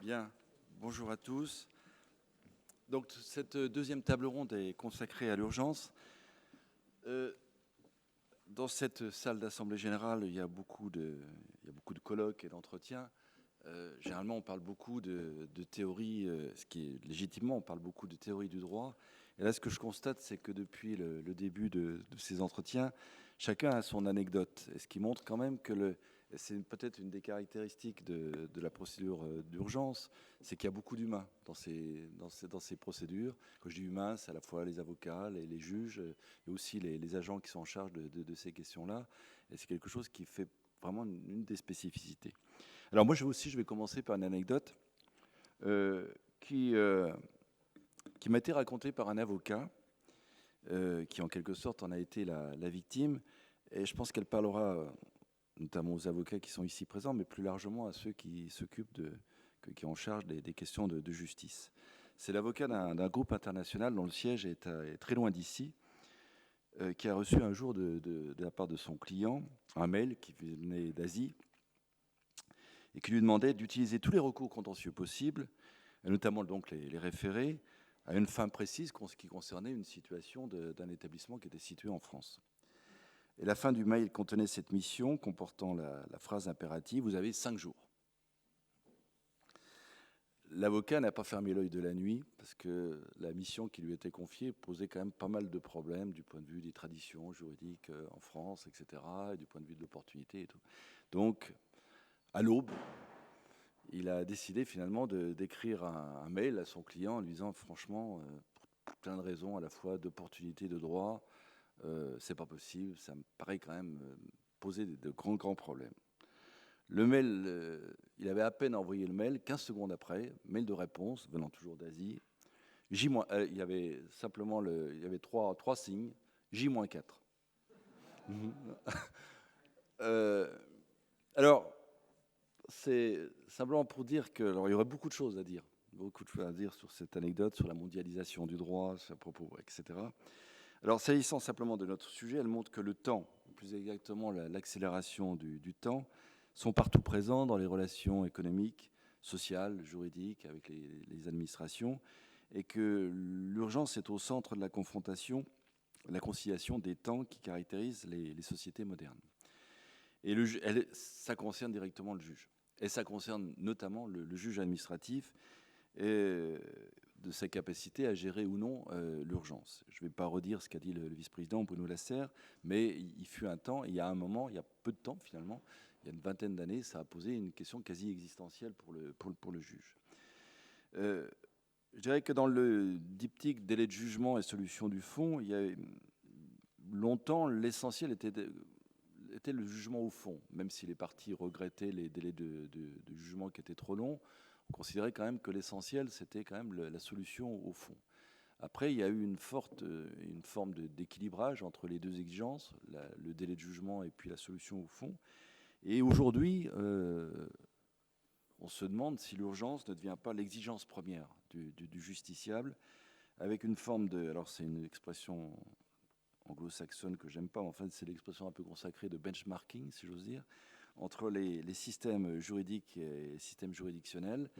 Bien, bonjour à tous. Donc cette deuxième table ronde est consacrée à l'urgence. Dans cette salle d'Assemblée générale, il y a beaucoup de colloques et d'entretiens. Généralement, on parle beaucoup de théorie, ce qui est légitimement, on parle beaucoup de théorie du droit. Et là, ce que je constate, c'est que depuis le début de ces entretiens, chacun a son anecdote. Et ce qui montre quand même que c'est peut-être une des caractéristiques de la procédure d'urgence, c'est qu'il y a beaucoup d'humains dans ces procédures. Quand je dis humains, c'est à la fois les avocats, les juges, et aussi les agents qui sont en charge de ces questions-là. Et c'est quelque chose qui fait vraiment une des spécificités. Alors moi je vais commencer par une anecdote euh, qui, euh, qui m'a été racontée par un avocat qui en quelque sorte en a été la victime. Et je pense qu'elle parlera notamment aux avocats qui sont ici présents, mais plus largement à ceux qui s'occupent qui ont en charge des questions de justice. C'est l'avocat d'un groupe international dont le siège est très loin d'ici, qui a reçu un jour de la part de son client un mail qui venait d'Asie et qui lui demandait d'utiliser tous les recours contentieux possibles, et notamment donc les référés, à une fin précise qui concernait une situation d'un établissement qui était situé en France. Et la fin du mail contenait cette mission comportant la phrase impérative « Vous avez 5 jours ». L'avocat n'a pas fermé l'œil de la nuit parce que la mission qui lui était confiée posait quand même pas mal de problèmes du point de vue des traditions juridiques en France, etc., et du point de vue de l'opportunité et tout. Donc, à l'aube, il a décidé finalement d'écrire un mail à son client en lui disant franchement, pour plein de raisons, à la fois d'opportunité, de droit, c'est pas possible, ça me paraît quand même poser de grands problèmes. Le mail, il avait à peine envoyé le mail, 15 secondes après, mail de réponse venant toujours d'Asie. Il y avait simplement il y avait trois signes, J-4. Alors, c'est simplement pour dire que, alors il y aurait beaucoup de choses à dire sur cette anecdote, sur la mondialisation du droit, à propos, etc. Alors, s'agissant simplement de notre sujet, elle montre que le temps, plus exactement l'accélération du temps, sont partout présents dans les relations économiques, sociales, juridiques, avec les administrations, et que l'urgence est au centre de la confrontation, la conciliation des temps qui caractérisent les sociétés modernes. Et ça concerne directement le juge. Et ça concerne notamment le juge administratif et de sa capacité à gérer ou non l'urgence. Je ne vais pas redire ce qu'a dit le vice-président Bruno Lasserre, mais il fut un temps, il y a un moment, il y a peu de temps finalement, il y a une vingtaine d'années, ça a posé une question quasi existentielle pour le juge. Je dirais que dans le diptyque délai de jugement et solution du fond, il y a longtemps, l'essentiel était le jugement au fond, même si les parties regrettaient les délais de jugement qui étaient trop longs. On considérait quand même que l'essentiel, c'était quand même la solution au fond. Après, il y a eu une forme d'équilibrage entre les deux exigences, le délai de jugement et puis la solution au fond. Et aujourd'hui, on se demande si l'urgence ne devient pas l'exigence première du justiciable, avec une forme de... Alors c'est une expression anglo-saxonne que j'aime pas, mais enfin c'est l'expression un peu consacrée de benchmarking, si j'ose dire, entre les systèmes juridiques et les systèmes juridictionnels.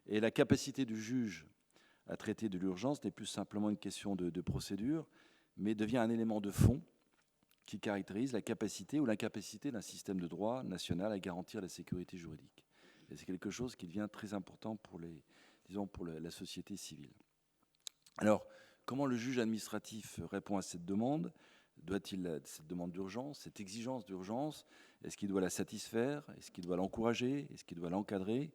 Et la capacité du juge à traiter de l'urgence n'est plus simplement une question de procédure, mais devient un élément de fond qui caractérise la capacité ou l'incapacité d'un système de droit national à garantir la sécurité juridique. Et c'est quelque chose qui devient très important pour la société civile. Alors, comment le juge administratif répond à cette demande ? Cette demande d'urgence, cette exigence d'urgence, est-ce qu'il doit la satisfaire ? Est-ce qu'il doit l'encourager ? Est-ce qu'il doit l'encadrer ?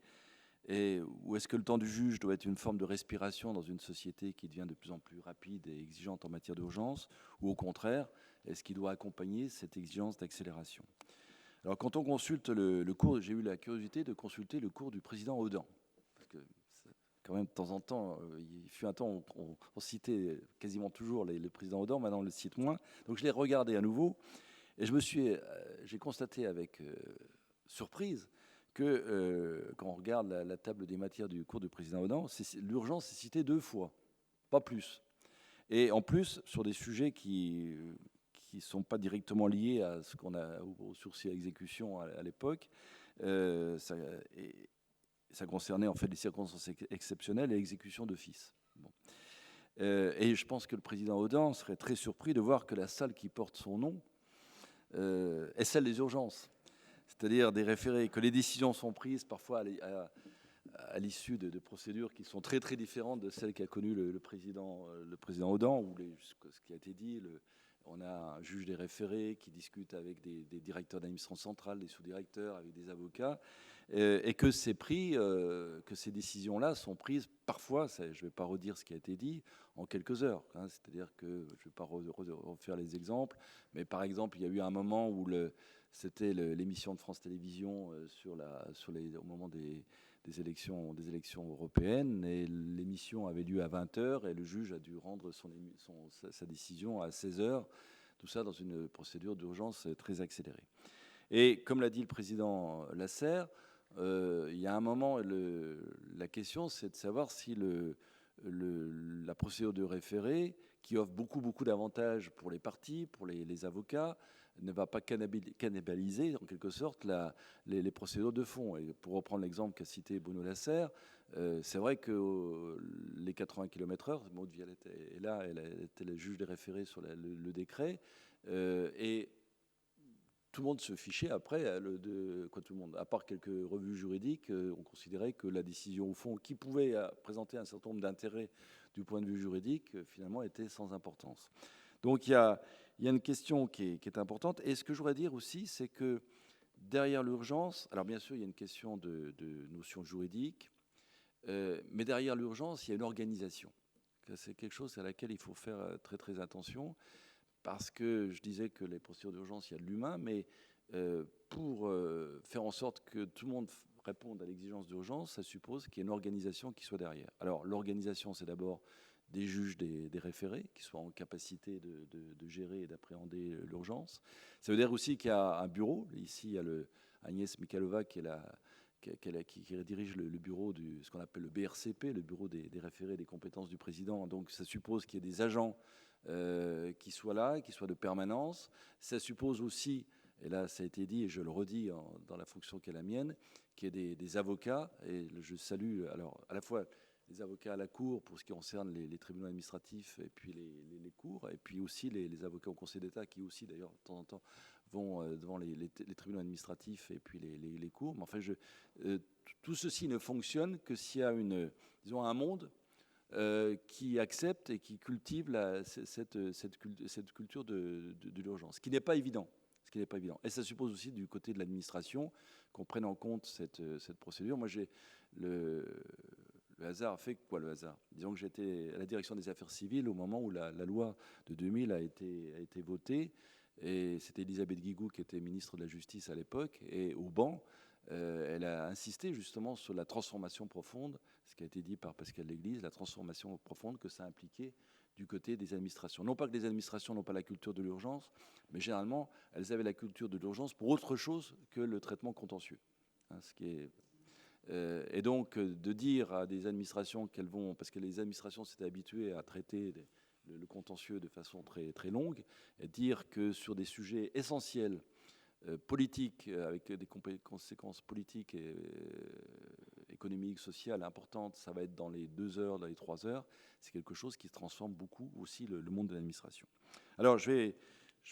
Ou est-ce que le temps du juge doit être une forme de respiration dans une société qui devient de plus en plus rapide et exigeante en matière d'urgence ? Ou au contraire, est-ce qu'il doit accompagner cette exigence d'accélération ? Alors quand on consulte le cours, j'ai eu la curiosité de consulter le cours du président Audin, parce que quand même de temps en temps, il fut un temps où on citait quasiment toujours le président Audin, maintenant on le cite moins. Donc je l'ai regardé à nouveau et j'ai constaté avec surprise que quand on regarde la table des matières du cours du président Audin, l'urgence est citée 2 fois, pas plus. Et en plus, sur des sujets qui ne sont pas directement liés à ce qu'on a au sursis à exécution à l'époque. Ça concernait en fait les circonstances exceptionnelles et l'exécution d'office. Bon. Et je pense que le président Audin serait très surpris de voir que la salle qui porte son nom est celle des urgences. C'est-à-dire des référés, que les décisions sont prises parfois à l'issue de procédures qui sont très très différentes de celles qu'a connues le président Audin, ou ce qui a été dit. On a un juge des référés qui discute avec des directeurs d'administration centrale, des sous-directeurs, avec des avocats, et que que ces décisions-là sont prises parfois, je ne vais pas redire ce qui a été dit, en quelques heures. Hein, c'est-à-dire que je ne vais pas refaire les exemples, mais par exemple, il y a eu un moment où c'était l'émission de France Télévisions au moment des élections européennes, et l'émission avait lieu à 20h et le juge a dû rendre sa décision à 16h, tout ça dans une procédure d'urgence très accélérée. Et comme l'a dit le président Lasserre, il y a un moment, la question c'est de savoir si la procédure de référé, qui offre beaucoup d'avantages pour les parties, pour les avocats, ne va pas cannibaliser en quelque sorte les procédures de fond. Et pour reprendre l'exemple qu'a cité Bruno Lasserre, c'est vrai que les 80 km/h, Maud Violette est là, elle était le juge des référés sur le décret, et tout le monde se fichait après, tout le monde, à part quelques revues juridiques, on considérait que la décision au fond, qui pouvait présenter un certain nombre d'intérêts du point de vue juridique, finalement était sans importance. Donc il y a une question qui est importante. Et ce que je voudrais dire aussi, c'est que derrière l'urgence, alors bien sûr il y a une question de notion juridique, mais derrière l'urgence, il y a une organisation. C'est quelque chose à laquelle il faut faire très très attention, parce que je disais que les procédures d'urgence, il y a de l'humain, mais pour faire en sorte que tout le monde réponde à l'exigence d'urgence, ça suppose qu'il y ait une organisation qui soit derrière. Alors l'organisation, c'est d'abord des juges des référés qui soient en capacité de gérer et d'appréhender l'urgence. Ça veut dire aussi qu'il y a un bureau. Ici, il y a Agnès Mikhalova qui dirige le bureau ce qu'on appelle le BRCP, le bureau des référés des compétences du président. Donc ça suppose qu'il y ait des agents qui soient là, qui soient de permanence. Ça suppose aussi, et là ça a été dit et je le redis dans la fonction qui est la mienne, qu'il y ait des avocats. Et je salue alors à la fois les avocats à la Cour pour ce qui concerne les tribunaux administratifs et puis les cours, et puis aussi les avocats au Conseil d'État qui aussi d'ailleurs de temps en temps vont devant les tribunaux administratifs et puis les cours. Mais enfin, tout ceci ne fonctionne que s'il y a un monde qui accepte et qui cultive cette culture de l'urgence, ce qui n'est pas évident. Et ça suppose aussi du côté de l'administration qu'on prenne en compte cette procédure. Moi, le hasard fait quoi, le hasard? Disons que j'étais à la direction des affaires civiles au moment où la loi de 2000 a été votée, et c'était Elisabeth Guigou qui était ministre de la Justice à l'époque, et au banc, elle a insisté justement sur la transformation profonde, ce qui a été dit par Pascal Léglise, la transformation profonde que ça impliquait du côté des administrations. Non pas que les administrations n'ont pas la culture de l'urgence, mais généralement, elles avaient la culture de l'urgence pour autre chose que le traitement contentieux. Hein, et donc, de dire à des administrations qu'elles vont, parce que les administrations s'étaient habituées à traiter le contentieux de façon très, très longue, et dire que sur des sujets essentiels, politiques, avec des conséquences politiques et économiques, sociales importantes, ça va être dans les 2 heures, dans les 3 heures, c'est quelque chose qui transforme beaucoup aussi le monde de l'administration. Alors, je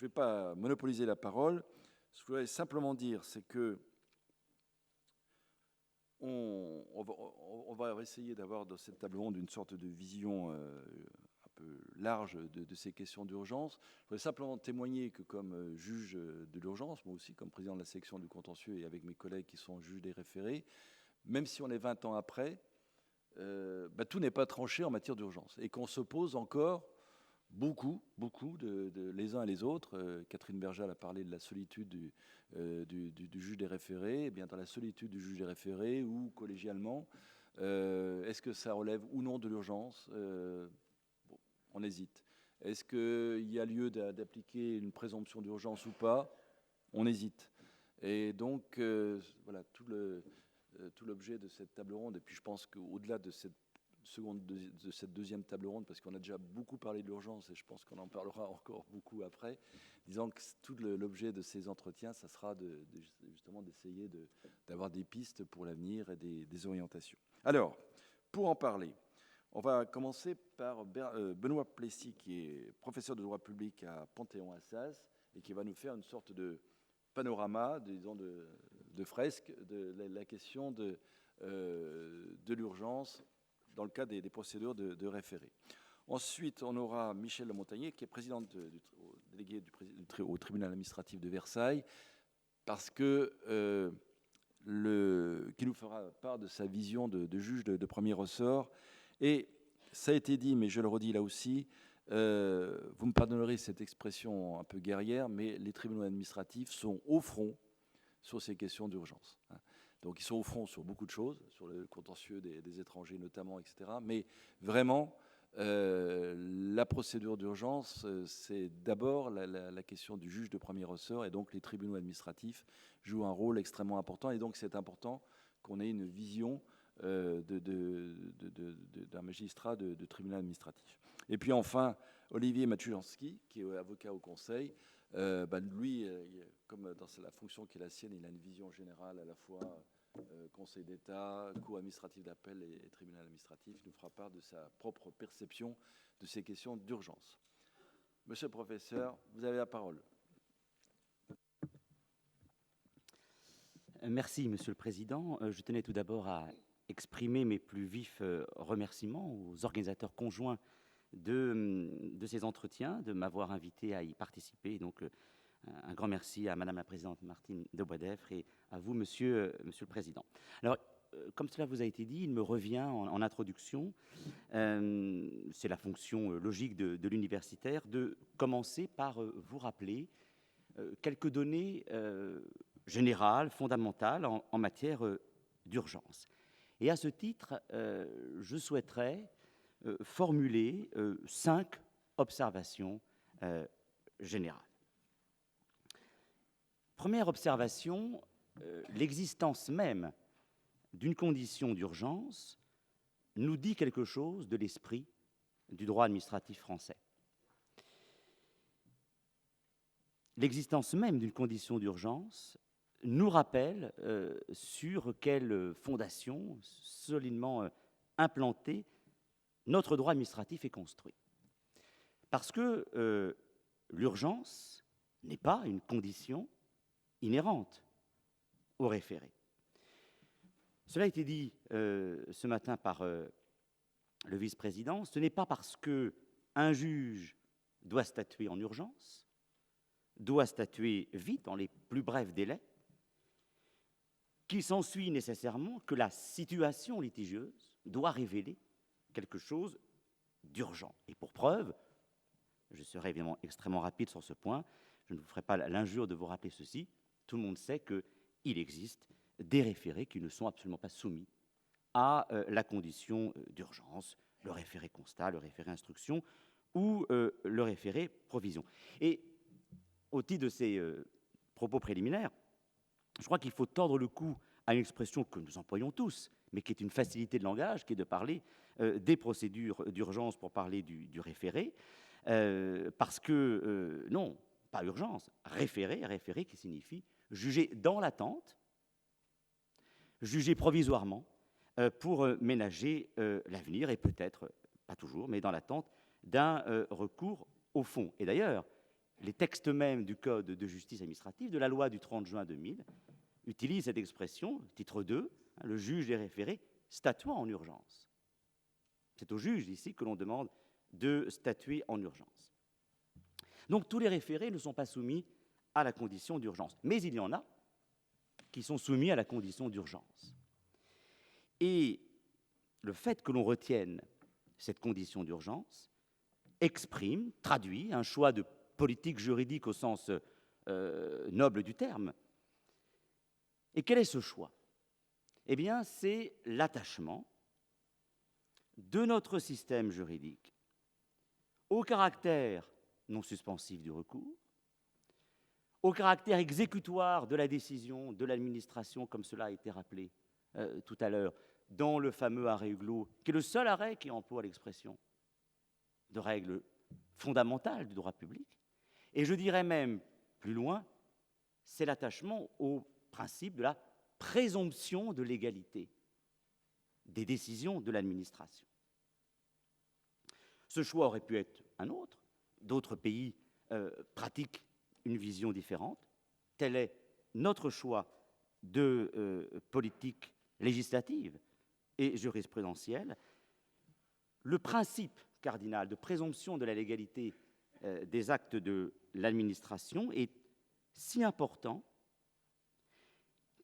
vais pas monopoliser la parole. Ce que je voudrais simplement dire, c'est que on va essayer d'avoir dans cette table ronde une sorte de vision un peu large de ces questions d'urgence. Je voudrais simplement témoigner que comme juge de l'urgence, moi aussi comme président de la section du contentieux et avec mes collègues qui sont juges des référés, même si on est 20 ans après, tout n'est pas tranché en matière d'urgence et qu'on se pose encore beaucoup les uns et les autres. Catherine Berjal a parlé de la solitude du juge des référés. Eh bien, dans la solitude du juge des référés ou collégialement, est-ce que ça relève ou non de l'urgence? On hésite. Est-ce qu'il y a lieu d'appliquer une présomption d'urgence ou pas? On hésite. Et donc, voilà, tout l'objet de cette table ronde, et puis je pense qu'au-delà de de cette deuxième table ronde, parce qu'on a déjà beaucoup parlé de l'urgence et je pense qu'on en parlera encore beaucoup après, disant que tout l'objet de ces entretiens, ça sera justement d'essayer d'avoir des pistes pour l'avenir et des orientations. Alors, pour en parler, on va commencer par Benoît Plessis, qui est professeur de droit public à Panthéon-Assas et qui va nous faire une sorte de panorama, disons de fresque, de la question de l'urgence dans le cadre des procédures de référé. Ensuite, on aura Michel Le Montagnier, qui est président délégué au tribunal administratif de Versailles, parce que qui nous fera part de sa vision de juge de premier ressort. Et ça a été dit, mais je le redis là aussi, vous me pardonnerez cette expression un peu guerrière, mais les tribunaux administratifs sont au front sur ces questions d'urgence. Donc ils sont au front sur beaucoup de choses, sur le contentieux des étrangers notamment, etc. Mais vraiment, la procédure d'urgence, c'est d'abord la question du juge de premier ressort, et donc les tribunaux administratifs jouent un rôle extrêmement important, et donc c'est important qu'on ait une vision d'un magistrat de tribunal administratif. Et puis enfin, Olivier Maciulanski, qui est avocat au Conseil, lui, comme dans la fonction qui est la sienne, il a une vision générale à la fois Conseil d'État, Cour administrative d'appel et tribunal administratif. Il nous fera part de sa propre perception de ces questions d'urgence. Monsieur le professeur, vous avez la parole. Merci, Monsieur le Président. Je tenais tout d'abord à exprimer mes plus vifs remerciements aux organisateurs conjoints de ces entretiens, de m'avoir invité à y participer. Donc, un grand merci à Madame la Présidente Martine de Boisdeffre et à vous, Monsieur le Président. Alors, comme cela vous a été dit, il me revient en introduction, c'est la fonction logique de l'universitaire, de commencer par vous rappeler quelques données générales, fondamentales en matière d'urgence. Et à ce titre, je souhaiterais formuler 5 observations générales. Première observation, l'existence même d'une condition d'urgence nous dit quelque chose de l'esprit du droit administratif français. L'existence même d'une condition d'urgence nous rappelle sur quelle fondation solidement implantée notre droit administratif est construit. Parce que l'urgence n'est pas une condition inhérente au référé. Cela a été dit ce matin par le vice-président, ce n'est pas parce qu'un juge doit statuer en urgence, doit statuer vite, dans les plus brefs délais, qu'il s'ensuit nécessairement que la situation litigieuse doit révéler quelque chose d'urgent. Et pour preuve, je serai évidemment extrêmement rapide sur ce point, je ne vous ferai pas l'injure de vous rappeler ceci, tout le monde sait qu'il existe des référés qui ne sont absolument pas soumis à la condition d'urgence, le référé constat, le référé instruction ou le référé provision. Et au titre de ces propos préliminaires, je crois qu'il faut tordre le cou à une expression que nous employons tous, mais qui est une facilité de langage, qui est de parler des procédures d'urgence pour parler du référé, parce que, non, pas urgence, référé qui signifie juger dans l'attente, juger provisoirement pour ménager l'avenir, et peut-être, pas toujours, mais dans l'attente d'un recours au fond. Et d'ailleurs, les textes mêmes du Code de justice administrative, de la loi du 30 juin 2000, utilisent cette expression, titre 2, le juge des référés statuant en urgence. C'est au juge ici que l'on demande de statuer en urgence. Donc tous les référés ne sont pas soumis à la condition d'urgence, mais il y en a qui sont soumis à la condition d'urgence. Et le fait que l'on retienne cette condition d'urgence exprime, traduit un choix de politique juridique au sens noble du terme. Et quel est ce choix? Eh bien, c'est l'attachement de notre système juridique au caractère non suspensif du recours, au caractère exécutoire de la décision de l'administration, comme cela a été rappelé tout à l'heure, dans le fameux arrêt Huglot, qui est le seul arrêt qui emploie l'expression de règles fondamentales du droit public. Et je dirais même plus loin, c'est l'attachement au principe de la présomption de légalité des décisions de l'administration. Ce choix aurait pu être un autre. D'autres pays pratiquent une vision différente. Tel est notre choix de politique législative et jurisprudentielle. Le principe cardinal de présomption de la légalité des actes de l'administration est si important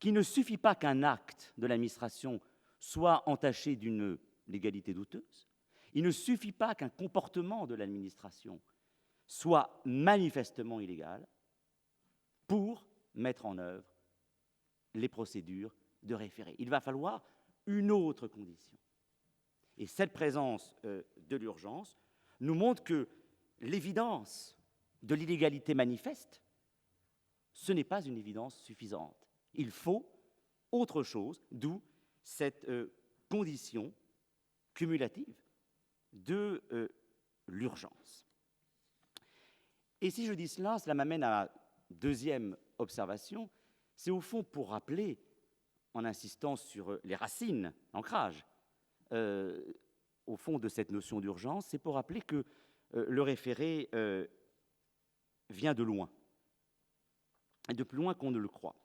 qu'il ne suffit pas qu'un acte de l'administration soit entaché d'une légalité douteuse. Il ne suffit pas qu'un comportement de l'administration soit manifestement illégal pour mettre en œuvre les procédures de référé. Il va falloir une autre condition. Et cette présence de l'urgence nous montre que l'évidence de l'illégalité manifeste, ce n'est pas une évidence suffisante. Il faut autre chose, d'où cette condition cumulative de l'urgence. Et si je dis cela, cela m'amène à la deuxième observation, c'est au fond pour rappeler, en insistant sur les racines, l'ancrage, au fond de cette notion d'urgence, c'est pour rappeler que le référé vient de loin, et de plus loin qu'on ne le croit.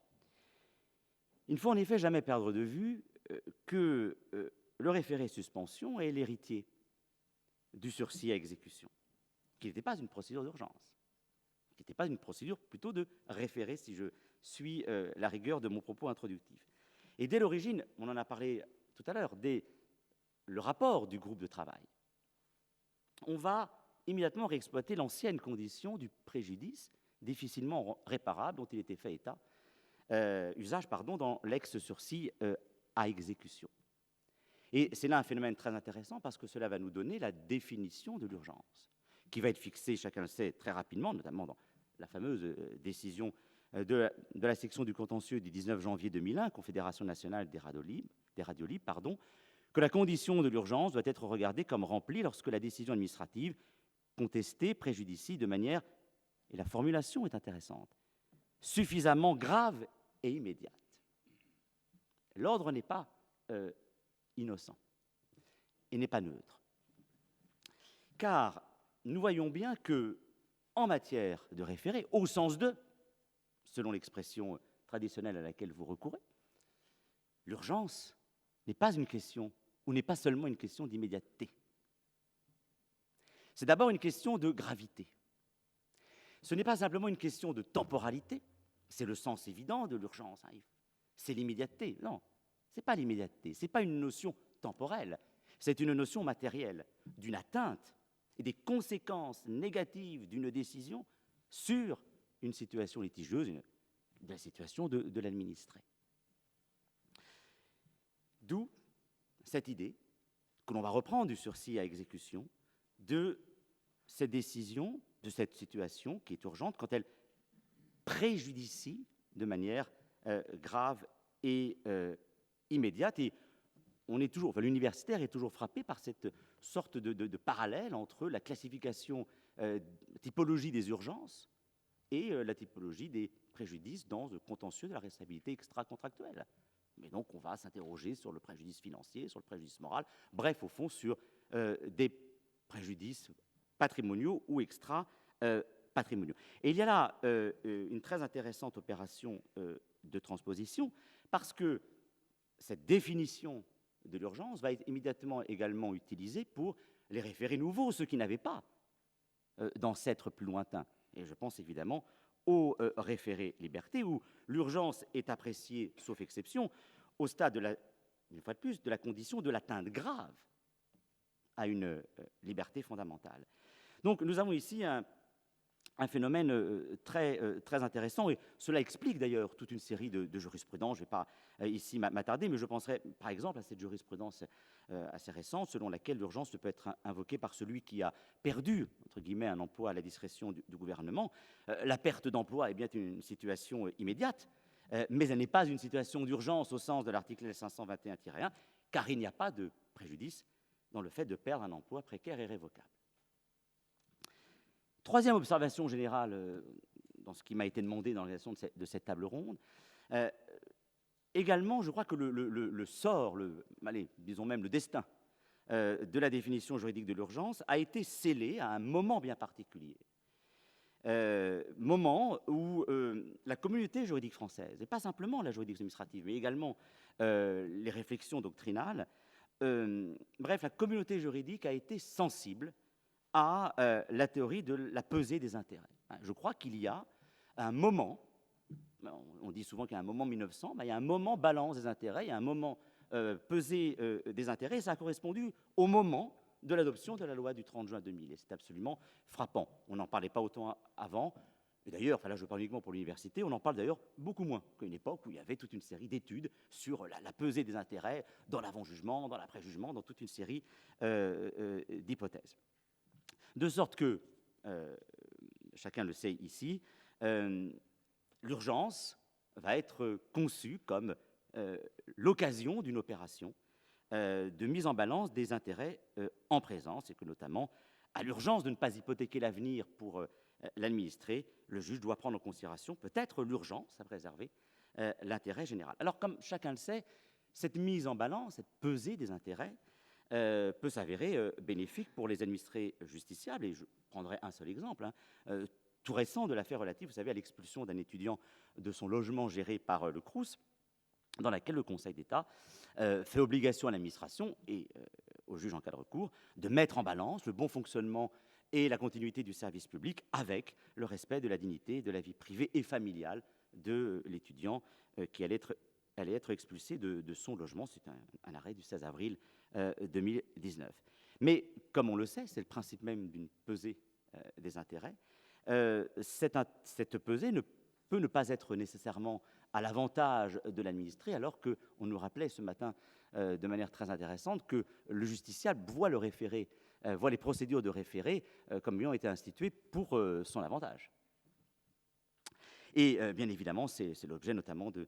Il ne faut en effet jamais perdre de vue que le référé suspension est l'héritier du sursis à exécution, qui n'était pas une procédure d'urgence, qui n'était pas une procédure plutôt de référé, si je suis la rigueur de mon propos introductif. Et dès l'origine, on en a parlé tout à l'heure, dès le rapport du groupe de travail, on va immédiatement réexploiter l'ancienne condition du préjudice difficilement réparable dont il était fait usage dans l'ex-sursis à exécution. Et c'est là un phénomène très intéressant parce que cela va nous donner la définition de l'urgence, qui va être fixée, chacun le sait, très rapidement, notamment dans la fameuse décision de la section du contentieux du 19 janvier 2001, Confédération nationale des radios libres, que la condition de l'urgence doit être regardée comme remplie lorsque la décision administrative contestée préjudicie de manière, et la formulation est intéressante, suffisamment grave et immédiate. L'ordre n'est pas innocent et n'est pas neutre. Car nous voyons bien que, en matière de référé, au sens de, selon l'expression traditionnelle à laquelle vous recourez, l'urgence n'est pas une question, ou n'est pas seulement une question d'immédiateté. C'est d'abord une question de gravité. Ce n'est pas simplement une question de temporalité, c'est le sens évident de l'urgence, c'est l'immédiateté. Non, ce n'est pas l'immédiateté, ce n'est pas une notion temporelle, c'est une notion matérielle d'une atteinte et des conséquences négatives d'une décision sur une situation litigieuse, de la situation de l'administré. D'où cette idée, que l'on va reprendre du sursis à exécution, de cette décision, de cette situation qui est urgente quand elle préjudicie de manière grave et immédiate. Et l'universitaire est toujours frappé par cette sorte de parallèle entre la classification typologie des urgences et la typologie des préjudices dans le contentieux de la responsabilité extra-contractuelle. Mais donc, on va s'interroger sur le préjudice financier, sur le préjudice moral, bref, au fond, sur des préjudices patrimoniaux ou extra-patrimoniaux. Et il y a là une très intéressante opération de transposition, parce que cette définition de l'urgence va être immédiatement également utilisée pour les référés nouveaux, ceux qui n'avaient pas d'ancêtres plus lointains. Et je pense évidemment au référé liberté, où l'urgence est appréciée, sauf exception, au stade, une fois de plus, de la condition de l'atteinte grave à une liberté fondamentale. Donc nous avons ici un phénomène très intéressant, et cela explique d'ailleurs toute une série de jurisprudences. Je ne vais pas ici m'attarder, mais je penserai par exemple à cette jurisprudence assez récente, selon laquelle l'urgence ne peut être invoquée par celui qui a perdu, entre guillemets, un emploi à la discrétion du gouvernement. La perte d'emploi est bien une situation immédiate, mais elle n'est pas une situation d'urgence au sens de l'article 521-1, car il n'y a pas de préjudice dans le fait de perdre un emploi précaire et révocable. Troisième observation générale dans ce qui m'a été demandé dans l'organisation de cette table ronde. Également, je crois que le sort, disons même le destin de la définition juridique de l'urgence a été scellé à un moment bien particulier. Moment où la communauté juridique française, et pas simplement la juridiction administrative, mais également les réflexions doctrinales, bref, la communauté juridique a été sensible à la théorie de la pesée des intérêts. Je crois qu'il y a un moment, on dit souvent qu'il y a un moment 1900, il y a un moment balance des intérêts, il y a un moment pesée des intérêts, et ça a correspondu au moment de l'adoption de la loi du 30 juin 2000, et c'est absolument frappant. On n'en parlait pas autant avant, et d'ailleurs, là je parle uniquement pour l'université, on en parle d'ailleurs beaucoup moins qu'à une époque où il y avait toute une série d'études sur la pesée des intérêts dans l'avant-jugement, dans l'après-jugement, dans toute une série d'hypothèses. De sorte que, chacun le sait ici, l'urgence va être conçue comme l'occasion d'une opération de mise en balance des intérêts en présence, et que notamment, à l'urgence de ne pas hypothéquer l'avenir pour l'administré, le juge doit prendre en considération peut-être l'urgence à préserver l'intérêt général. Alors, comme chacun le sait, cette mise en balance, cette pesée des intérêts, peut s'avérer bénéfique pour les administrés justiciables. Et je prendrai un seul exemple, tout récent, de l'affaire relative, vous savez, à l'expulsion d'un étudiant de son logement géré par le Crous, dans laquelle le Conseil d'État fait obligation à l'administration et au juge en cas de recours de mettre en balance le bon fonctionnement et la continuité du service public avec le respect de la dignité, de la vie privée et familiale de l'étudiant qui allait être expulsé de son logement. C'est un arrêt du 16 avril 2019. Mais, comme on le sait, c'est le principe même d'une pesée des intérêts. Cette pesée ne peut ne pas être nécessairement à l'avantage de l'administré, alors qu'on nous rappelait ce matin de manière très intéressante que le justiciable voit le référé, voit les procédures de référé comme ayant été instituées pour son avantage. Et bien évidemment, c'est l'objet notamment de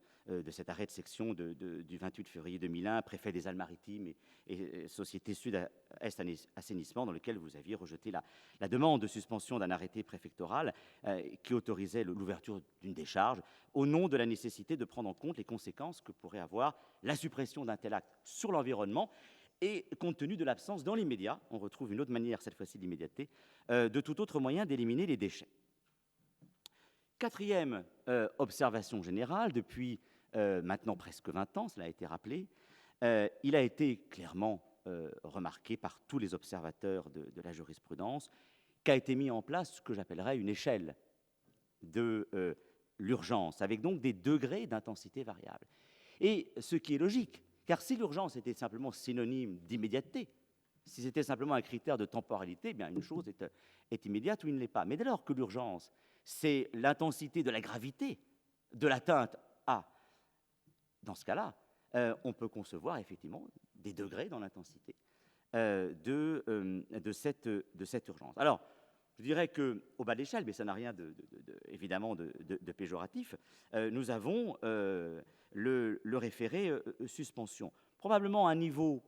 cet arrêt de section du 28 février 2001, préfet des Alpes-Maritimes et Société Sud-Est Assainissement, dans lequel vous aviez rejeté la demande de suspension d'un arrêté préfectoral qui autorisait l'ouverture d'une décharge au nom de la nécessité de prendre en compte les conséquences que pourrait avoir la suppression d'un tel acte sur l'environnement. Et compte tenu de l'absence dans l'immédiat, on retrouve une autre manière, cette fois-ci d'immédiateté, de tout autre moyen d'éliminer les déchets. Quatrième observation générale, depuis maintenant presque 20 ans, cela a été rappelé, il a été clairement remarqué par tous les observateurs de la jurisprudence qu'a été mis en place ce que j'appellerais une échelle de l'urgence, avec donc des degrés d'intensité variables. Et ce qui est logique, car si l'urgence était simplement synonyme d'immédiateté, si c'était simplement un critère de temporalité, eh bien une chose est immédiate ou il ne l'est pas. Mais dès lors que l'urgence, c'est l'intensité de la gravité de l'atteinte à, dans ce cas-là, on peut concevoir effectivement des degrés dans l'intensité de cette urgence. Alors, je dirais qu'au bas de l'échelle, mais ça n'a rien évidemment de péjoratif, nous avons le référé suspension. Probablement à un niveau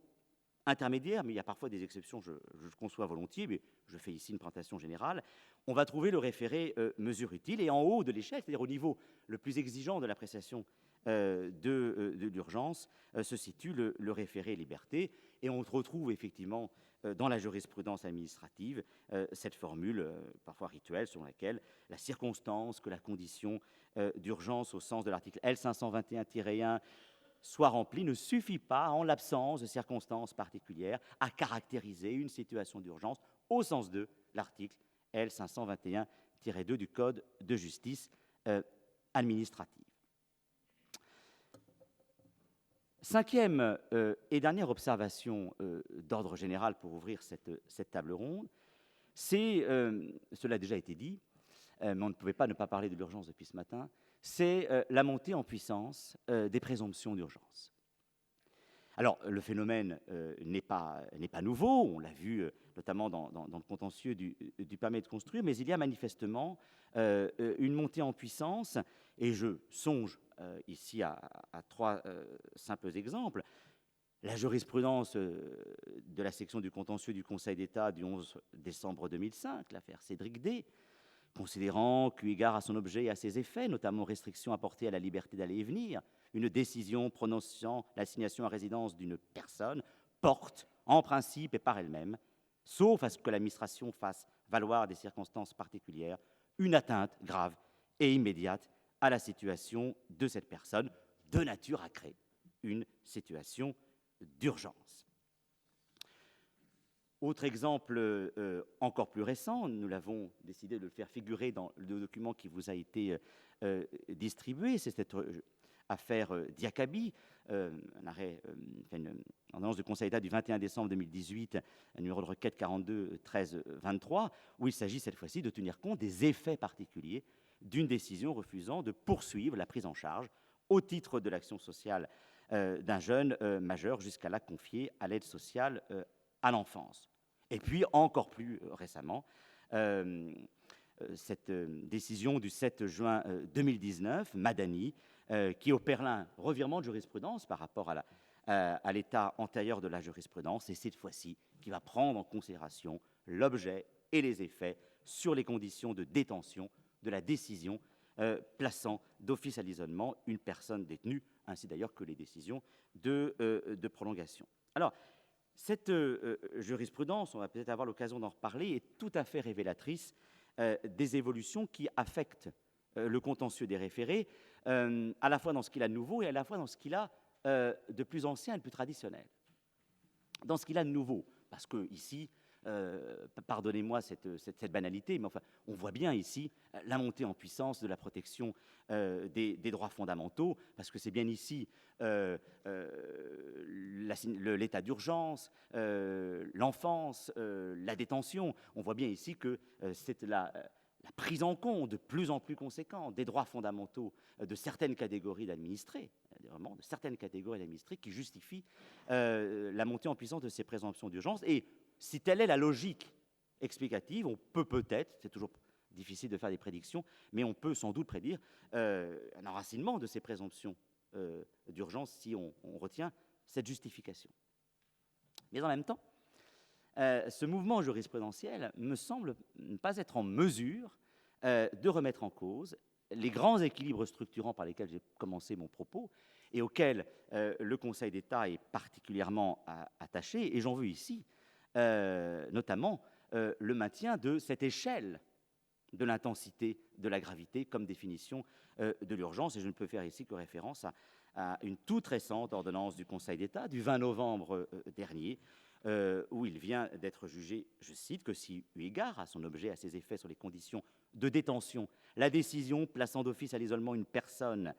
intermédiaire, mais il y a parfois des exceptions, je conçois volontiers, mais je fais ici une présentation générale, on va trouver le référé mesure utile, et en haut de l'échelle, c'est-à-dire au niveau le plus exigeant de l'appréciation de l'urgence, se situe le référé liberté, et on retrouve effectivement dans la jurisprudence administrative cette formule parfois rituelle selon laquelle la circonstance que la condition d'urgence au sens de l'article L521-1 soit remplie ne suffit pas, en l'absence de circonstances particulières, à caractériser une situation d'urgence au sens de l'article L521-2 du Code de justice administrative. Cinquième et dernière observation d'ordre général pour ouvrir cette table ronde, c'est, cela a déjà été dit, mais on ne pouvait pas ne pas parler de l'urgence depuis ce matin, c'est la montée en puissance des présomptions d'urgence. Alors, le phénomène n'est pas nouveau, on l'a vu notamment dans le contentieux du permis de construire, mais il y a manifestement une montée en puissance, et je songe ici à trois simples exemples. La jurisprudence de la section du contentieux du Conseil d'État du 11 décembre 2005, l'affaire Cédric D, considérant qu'eu égard à son objet et à ses effets, notamment restrictions apportées à la liberté d'aller et venir, une décision prononçant l'assignation à résidence d'une personne porte, en principe et par elle-même, sauf à ce que l'administration fasse valoir des circonstances particulières, une atteinte grave et immédiate à la situation de cette personne, de nature à créer une situation d'urgence. Autre exemple encore plus récent, nous l'avons décidé de le faire figurer dans le document qui vous a été distribué, c'est cette affaire Diakaby, un arrêt, une ordonnance du Conseil d'État du 21 décembre 2018, numéro de requête 42 13 23, où il s'agit cette fois-ci de tenir compte des effets particuliers d'une décision refusant de poursuivre la prise en charge au titre de l'action sociale d'un jeune majeur jusqu'à la confier à l'aide sociale à l'enfance. Et puis, encore plus récemment, cette décision du 7 juin 2019, Madani, qui opère là un revirement de jurisprudence par rapport à l'état antérieur de la jurisprudence, et cette fois-ci, qui va prendre en considération l'objet et les effets sur les conditions de détention de la décision plaçant d'office à l'isolement une personne détenue, ainsi d'ailleurs que les décisions de prolongation. Alors, cette jurisprudence, on va peut-être avoir l'occasion d'en reparler, est tout à fait révélatrice des évolutions qui affectent le contentieux des référés, à la fois dans ce qu'il a de nouveau et à la fois dans ce qu'il a de plus ancien et de plus traditionnel. Dans ce qu'il a de nouveau, parce que ici, pardonnez-moi cette banalité, mais enfin, on voit bien ici la montée en puissance de la protection des droits fondamentaux, parce que c'est bien ici l'état d'urgence, l'enfance, la détention. On voit bien ici que c'est la prise en compte de plus en plus conséquente des droits fondamentaux de certaines catégories d'administrés, vraiment de certaines catégories d'administrés qui justifient la montée en puissance de ces présomptions d'urgence. Et si telle est la logique explicative, on peut peut-être, c'est toujours difficile de faire des prédictions, mais on peut sans doute prédire un enracinement de ces présomptions d'urgence si on retient cette justification. Mais en même temps, ce mouvement jurisprudentiel me semble ne pas être en mesure de remettre en cause les grands équilibres structurants par lesquels j'ai commencé mon propos et auxquels le Conseil d'État est particulièrement attaché, et j'en veux ici notamment le maintien de cette échelle de l'intensité de la gravité comme définition de l'urgence, et je ne peux faire ici que référence à une toute récente ordonnance du Conseil d'État du 20 novembre dernier, où il vient d'être jugé, je cite, que si, eu égard à son objet, à ses effets sur les conditions de détention, la décision plaçant d'office à l'isolement une personne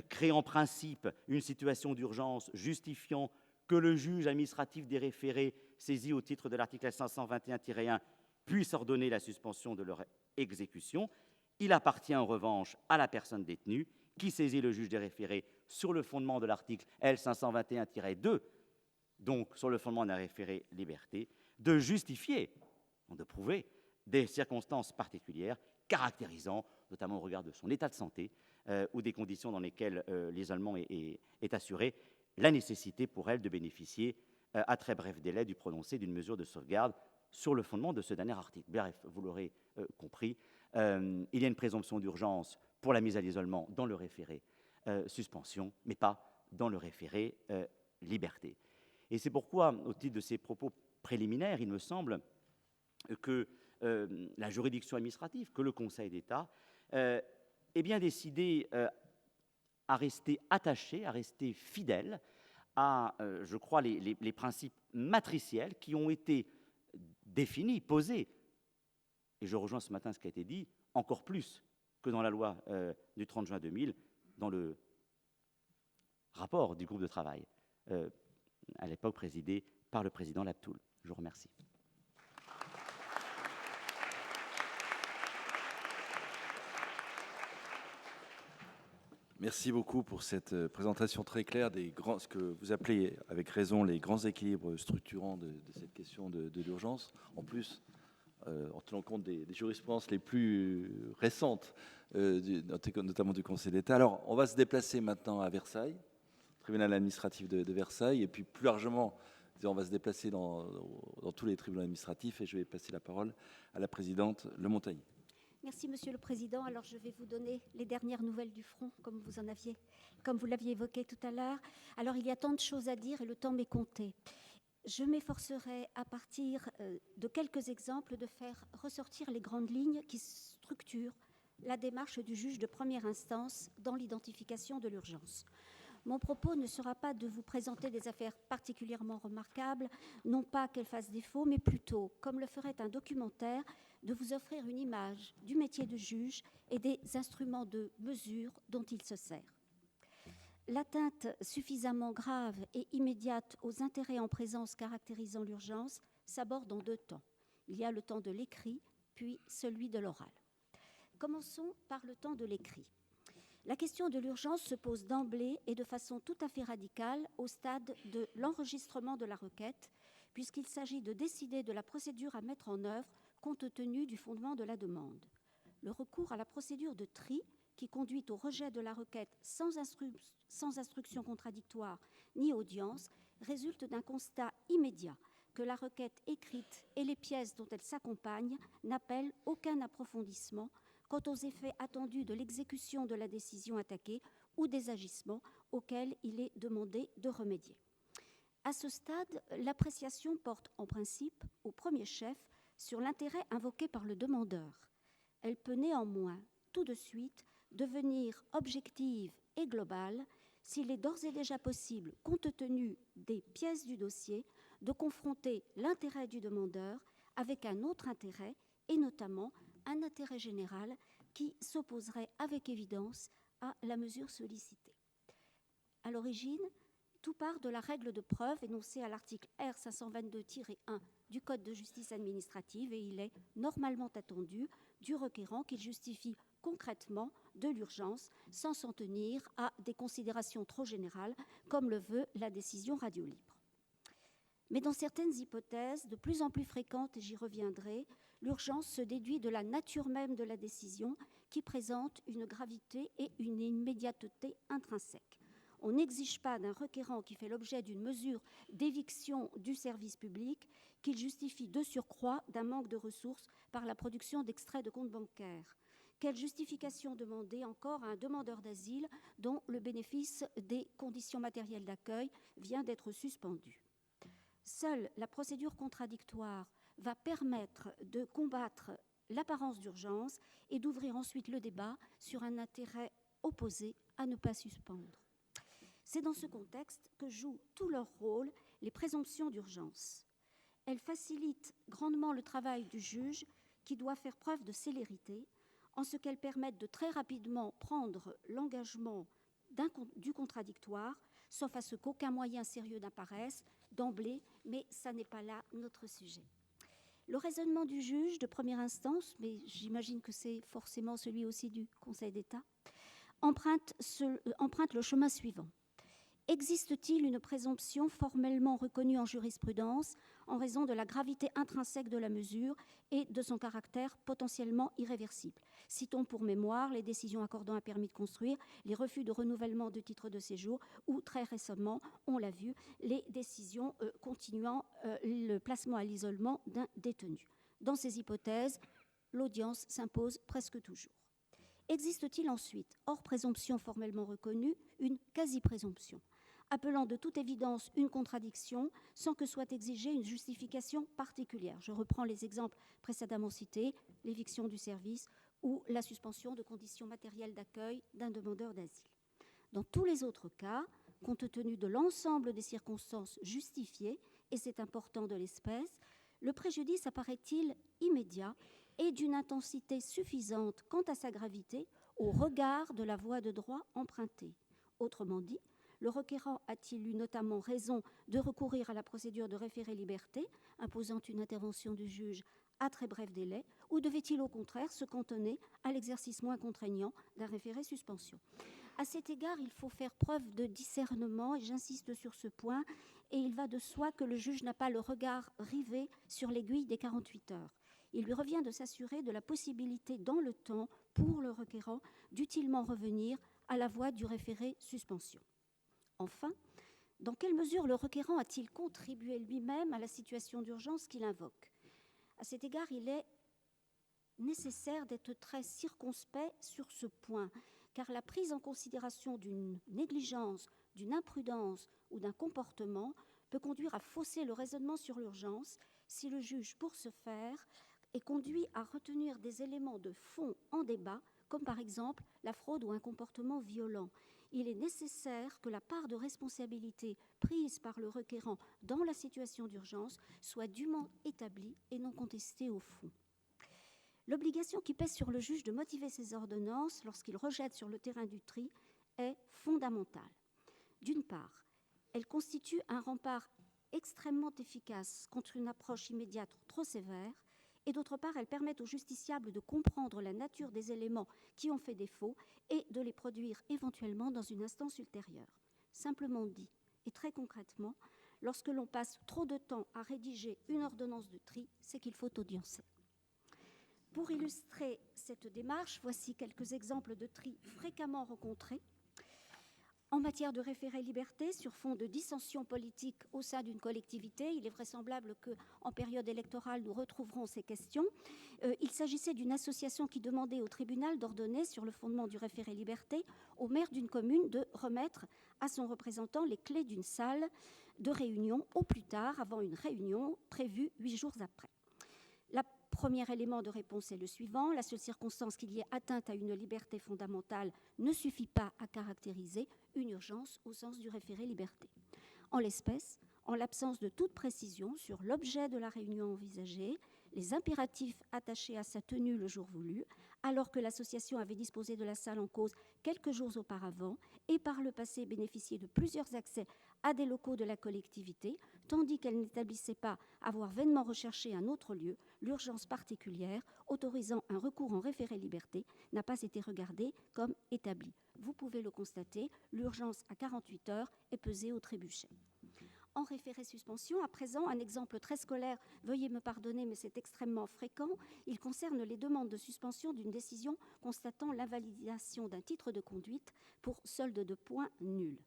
crée en principe une situation d'urgence justifiant que le juge administratif des référés saisi au titre de l'article 521-1 puisse ordonner la suspension de leur exécution, il appartient en revanche à la personne détenue qui saisit le juge des référés sur le fondement de l'article L521-2, donc sur le fondement d'un référé liberté, de justifier, de prouver des circonstances particulières caractérisant, notamment au regard de son état de santé ou des conditions dans lesquelles l'isolement est assuré, la nécessité pour elle de bénéficier à très bref délai du prononcé d'une mesure de sauvegarde sur le fondement de ce dernier article. Bref, vous l'aurez compris, il y a une présomption d'urgence pour la mise à l'isolement dans le référé suspension, mais pas dans le référé liberté. Et c'est pourquoi, au titre de ces propos préliminaires, il me semble que la juridiction administrative, que le Conseil d'État, est bien décidé à rester attaché, à rester fidèle à, je crois, les principes matriciels qui ont été définis, posés, et je rejoins ce matin ce qui a été dit, encore plus que dans la loi du 30 juin 2000, dans le rapport du groupe de travail, à l'époque présidé par le président Laptoul. Je vous remercie. Merci beaucoup pour cette présentation très claire des grands, ce que vous appelez avec raison les grands équilibres structurants de cette question de l'urgence. En plus, en tenant compte des jurisprudences les plus récentes, notamment du Conseil d'État. Alors, on va se déplacer maintenant à Versailles, tribunal administratif de Versailles, et puis plus largement, on va se déplacer dans tous les tribunaux administratifs, et je vais passer la parole à la présidente Lemontagny. Merci, Monsieur le Président. Alors, je vais vous donner les dernières nouvelles du front, comme vous l'aviez évoqué tout à l'heure. Alors, il y a tant de choses à dire et le temps m'est compté. Je m'efforcerai, à partir de quelques exemples, de faire ressortir les grandes lignes qui structurent la démarche du juge de première instance dans l'identification de l'urgence. Mon propos ne sera pas de vous présenter des affaires particulièrement remarquables, non pas qu'elles fassent défaut, mais plutôt, comme le ferait un documentaire, de vous offrir une image du métier de juge et des instruments de mesure dont il se sert. L'atteinte suffisamment grave et immédiate aux intérêts en présence caractérisant l'urgence s'aborde en 2 temps. Il y a le temps de l'écrit, puis celui de l'oral. Commençons par le temps de l'écrit. La question de l'urgence se pose d'emblée et de façon tout à fait radicale au stade de l'enregistrement de la requête, puisqu'il s'agit de décider de la procédure à mettre en œuvre compte tenu du fondement de la demande. Le recours à la procédure de tri, qui conduit au rejet de la requête sans instruction contradictoire ni audience, résulte d'un constat immédiat que la requête écrite et les pièces dont elle s'accompagne n'appellent aucun approfondissement quant aux effets attendus de l'exécution de la décision attaquée ou des agissements auxquels il est demandé de remédier. À ce stade, l'appréciation porte en principe, au premier chef, sur l'intérêt invoqué par le demandeur. Elle peut néanmoins, tout de suite, devenir objective et globale s'il est d'ores et déjà possible, compte tenu des pièces du dossier, de confronter l'intérêt du demandeur avec un autre intérêt, et notamment un intérêt général qui s'opposerait avec évidence à la mesure sollicitée. À l'origine, tout part de la règle de preuve énoncée à l'article R 522-1 du Code de justice administrative, et il est normalement attendu du requérant qu'il justifie concrètement de l'urgence sans s'en tenir à des considérations trop générales comme le veut la décision radio libre. Mais dans certaines hypothèses de plus en plus fréquentes, et j'y reviendrai, l'urgence se déduit de la nature même de la décision qui présente une gravité et une immédiateté intrinsèques. On n'exige pas d'un requérant qui fait l'objet d'une mesure d'éviction du service public qu'il justifie de surcroît d'un manque de ressources par la production d'extraits de comptes bancaires. Quelle justification demander encore à un demandeur d'asile dont le bénéfice des conditions matérielles d'accueil vient d'être suspendu ? Seule la procédure contradictoire va permettre de combattre l'apparence d'urgence et d'ouvrir ensuite le débat sur un intérêt opposé à ne pas suspendre. C'est dans ce contexte que jouent tout leur rôle les présomptions d'urgence. Elles facilitent grandement le travail du juge qui doit faire preuve de célérité en ce qu'elles permettent de très rapidement prendre l'engagement du contradictoire, sauf à ce qu'aucun moyen sérieux n'apparaisse d'emblée, mais ça n'est pas là notre sujet. Le raisonnement du juge de première instance, mais j'imagine que c'est forcément celui aussi du Conseil d'État, emprunte le chemin suivant. Existe-t-il une présomption formellement reconnue en jurisprudence en raison de la gravité intrinsèque de la mesure et de son caractère potentiellement irréversible ? Citons pour mémoire les décisions accordant un permis de construire, les refus de renouvellement de titre de séjour ou, très récemment, on l'a vu, les décisions continuant le placement à l'isolement d'un détenu. Dans ces hypothèses, l'audience s'impose presque toujours. Existe-t-il ensuite, hors présomption formellement reconnue, une quasi-présomption, appelant de toute évidence une contradiction sans que soit exigée une justification particulière ? Je reprends les exemples précédemment cités, l'éviction du service ou la suspension de conditions matérielles d'accueil d'un demandeur d'asile. Dans tous les autres cas, compte tenu de l'ensemble des circonstances justifiées, et c'est important de l'espèce, le préjudice apparaît-il immédiat et d'une intensité suffisante quant à sa gravité au regard de la voie de droit empruntée. Autrement dit, le requérant a-t-il eu notamment raison de recourir à la procédure de référé-liberté, imposant une intervention du juge à très bref délai, ou devait-il au contraire se cantonner à l'exercice moins contraignant d'un référé-suspension ? À cet égard, il faut faire preuve de discernement, et j'insiste sur ce point, et il va de soi que le juge n'a pas le regard rivé sur l'aiguille des 48 heures. Il lui revient de s'assurer de la possibilité dans le temps, pour le requérant, d'utilement revenir à la voie du référé-suspension. Enfin, dans quelle mesure le requérant a-t-il contribué lui-même à la situation d'urgence qu'il invoque? À cet égard, il est nécessaire d'être très circonspect sur ce point, car la prise en considération d'une négligence, d'une imprudence ou d'un comportement peut conduire à fausser le raisonnement sur l'urgence si le juge, pour ce faire, est conduit à retenir des éléments de fond en débat, comme par exemple la fraude ou un comportement violent. Il est nécessaire que la part de responsabilité prise par le requérant dans la situation d'urgence soit dûment établie et non contestée au fond. L'obligation qui pèse sur le juge de motiver ses ordonnances lorsqu'il rejette sur le terrain du tri est fondamentale. D'une part, elle constitue un rempart extrêmement efficace contre une approche immédiate trop sévère, et d'autre part, elle permet au justiciable de comprendre la nature des éléments qui ont fait défaut et de les produire éventuellement dans une instance ultérieure. Simplement dit, et très concrètement, lorsque l'on passe trop de temps à rédiger une ordonnance de tri, c'est qu'il faut audiencer. Pour illustrer cette démarche, voici quelques exemples de tri fréquemment rencontrés. En matière de référé-liberté, sur fond de dissensions politiques au sein d'une collectivité, il est vraisemblable qu'en période électorale, nous retrouverons ces questions. Il s'agissait d'une association qui demandait au tribunal d'ordonner, sur le fondement du référé-liberté, au maire d'une commune de remettre à son représentant les clés d'une salle de réunion au plus tard, avant une réunion prévue 8 jours après. Premier élément de réponse est le suivant. La seule circonstance qu'il y ait atteinte à une liberté fondamentale ne suffit pas à caractériser une urgence au sens du référé-liberté. En l'espèce, en l'absence de toute précision sur l'objet de la réunion envisagée, les impératifs attachés à sa tenue le jour voulu, alors que l'association avait disposé de la salle en cause quelques jours auparavant et par le passé bénéficié de plusieurs accès à des locaux de la collectivité, tandis qu'elle n'établissait pas avoir vainement recherché un autre lieu, l'urgence particulière autorisant un recours en référé-liberté n'a pas été regardée comme établie. Vous pouvez le constater, l'urgence à 48 heures est pesée au trébuchet. En référé-suspension, à présent, un exemple très scolaire, veuillez me pardonner, mais c'est extrêmement fréquent. Il concerne les demandes de suspension d'une décision constatant l'invalidation d'un titre de conduite pour solde de points nul.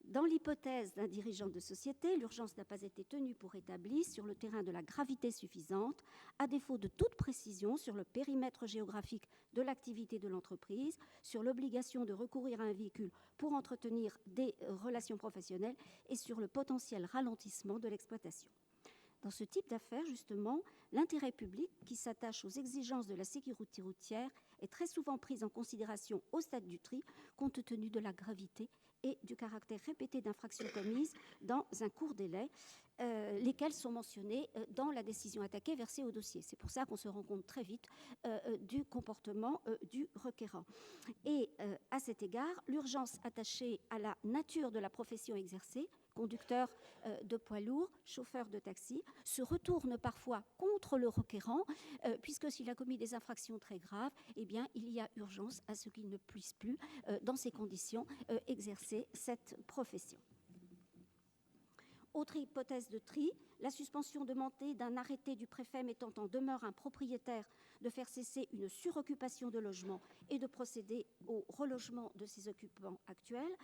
Dans l'hypothèse d'un dirigeant de société, l'urgence n'a pas été tenue pour établie sur le terrain de la gravité suffisante, à défaut de toute précision sur le périmètre géographique de l'activité de l'entreprise, sur l'obligation de recourir à un véhicule pour entretenir des relations professionnelles et sur le potentiel ralentissement de l'exploitation. Dans ce type d'affaires, justement, l'intérêt public qui s'attache aux exigences de la sécurité routière est très souvent pris en considération au stade du tri, compte tenu de la gravité et du caractère répété d'infractions commises dans un court délai, lesquelles sont mentionnées dans la décision attaquée versée au dossier. C'est pour ça qu'on se rend compte très vite du comportement du requérant. Et à cet égard, l'urgence attachée à la nature de la profession exercée, conducteur de poids lourds, chauffeur de taxi, se retourne parfois contre le requérant, puisque s'il a commis des infractions très graves, eh bien, il y a urgence à ce qu'il ne puisse plus, dans ces conditions, exercer cette profession. Autre hypothèse de tri, la suspension demandée d'un arrêté du préfet mettant en demeure un propriétaire de faire cesser une suroccupation de logements et de procéder au relogement de ses occupants actuels.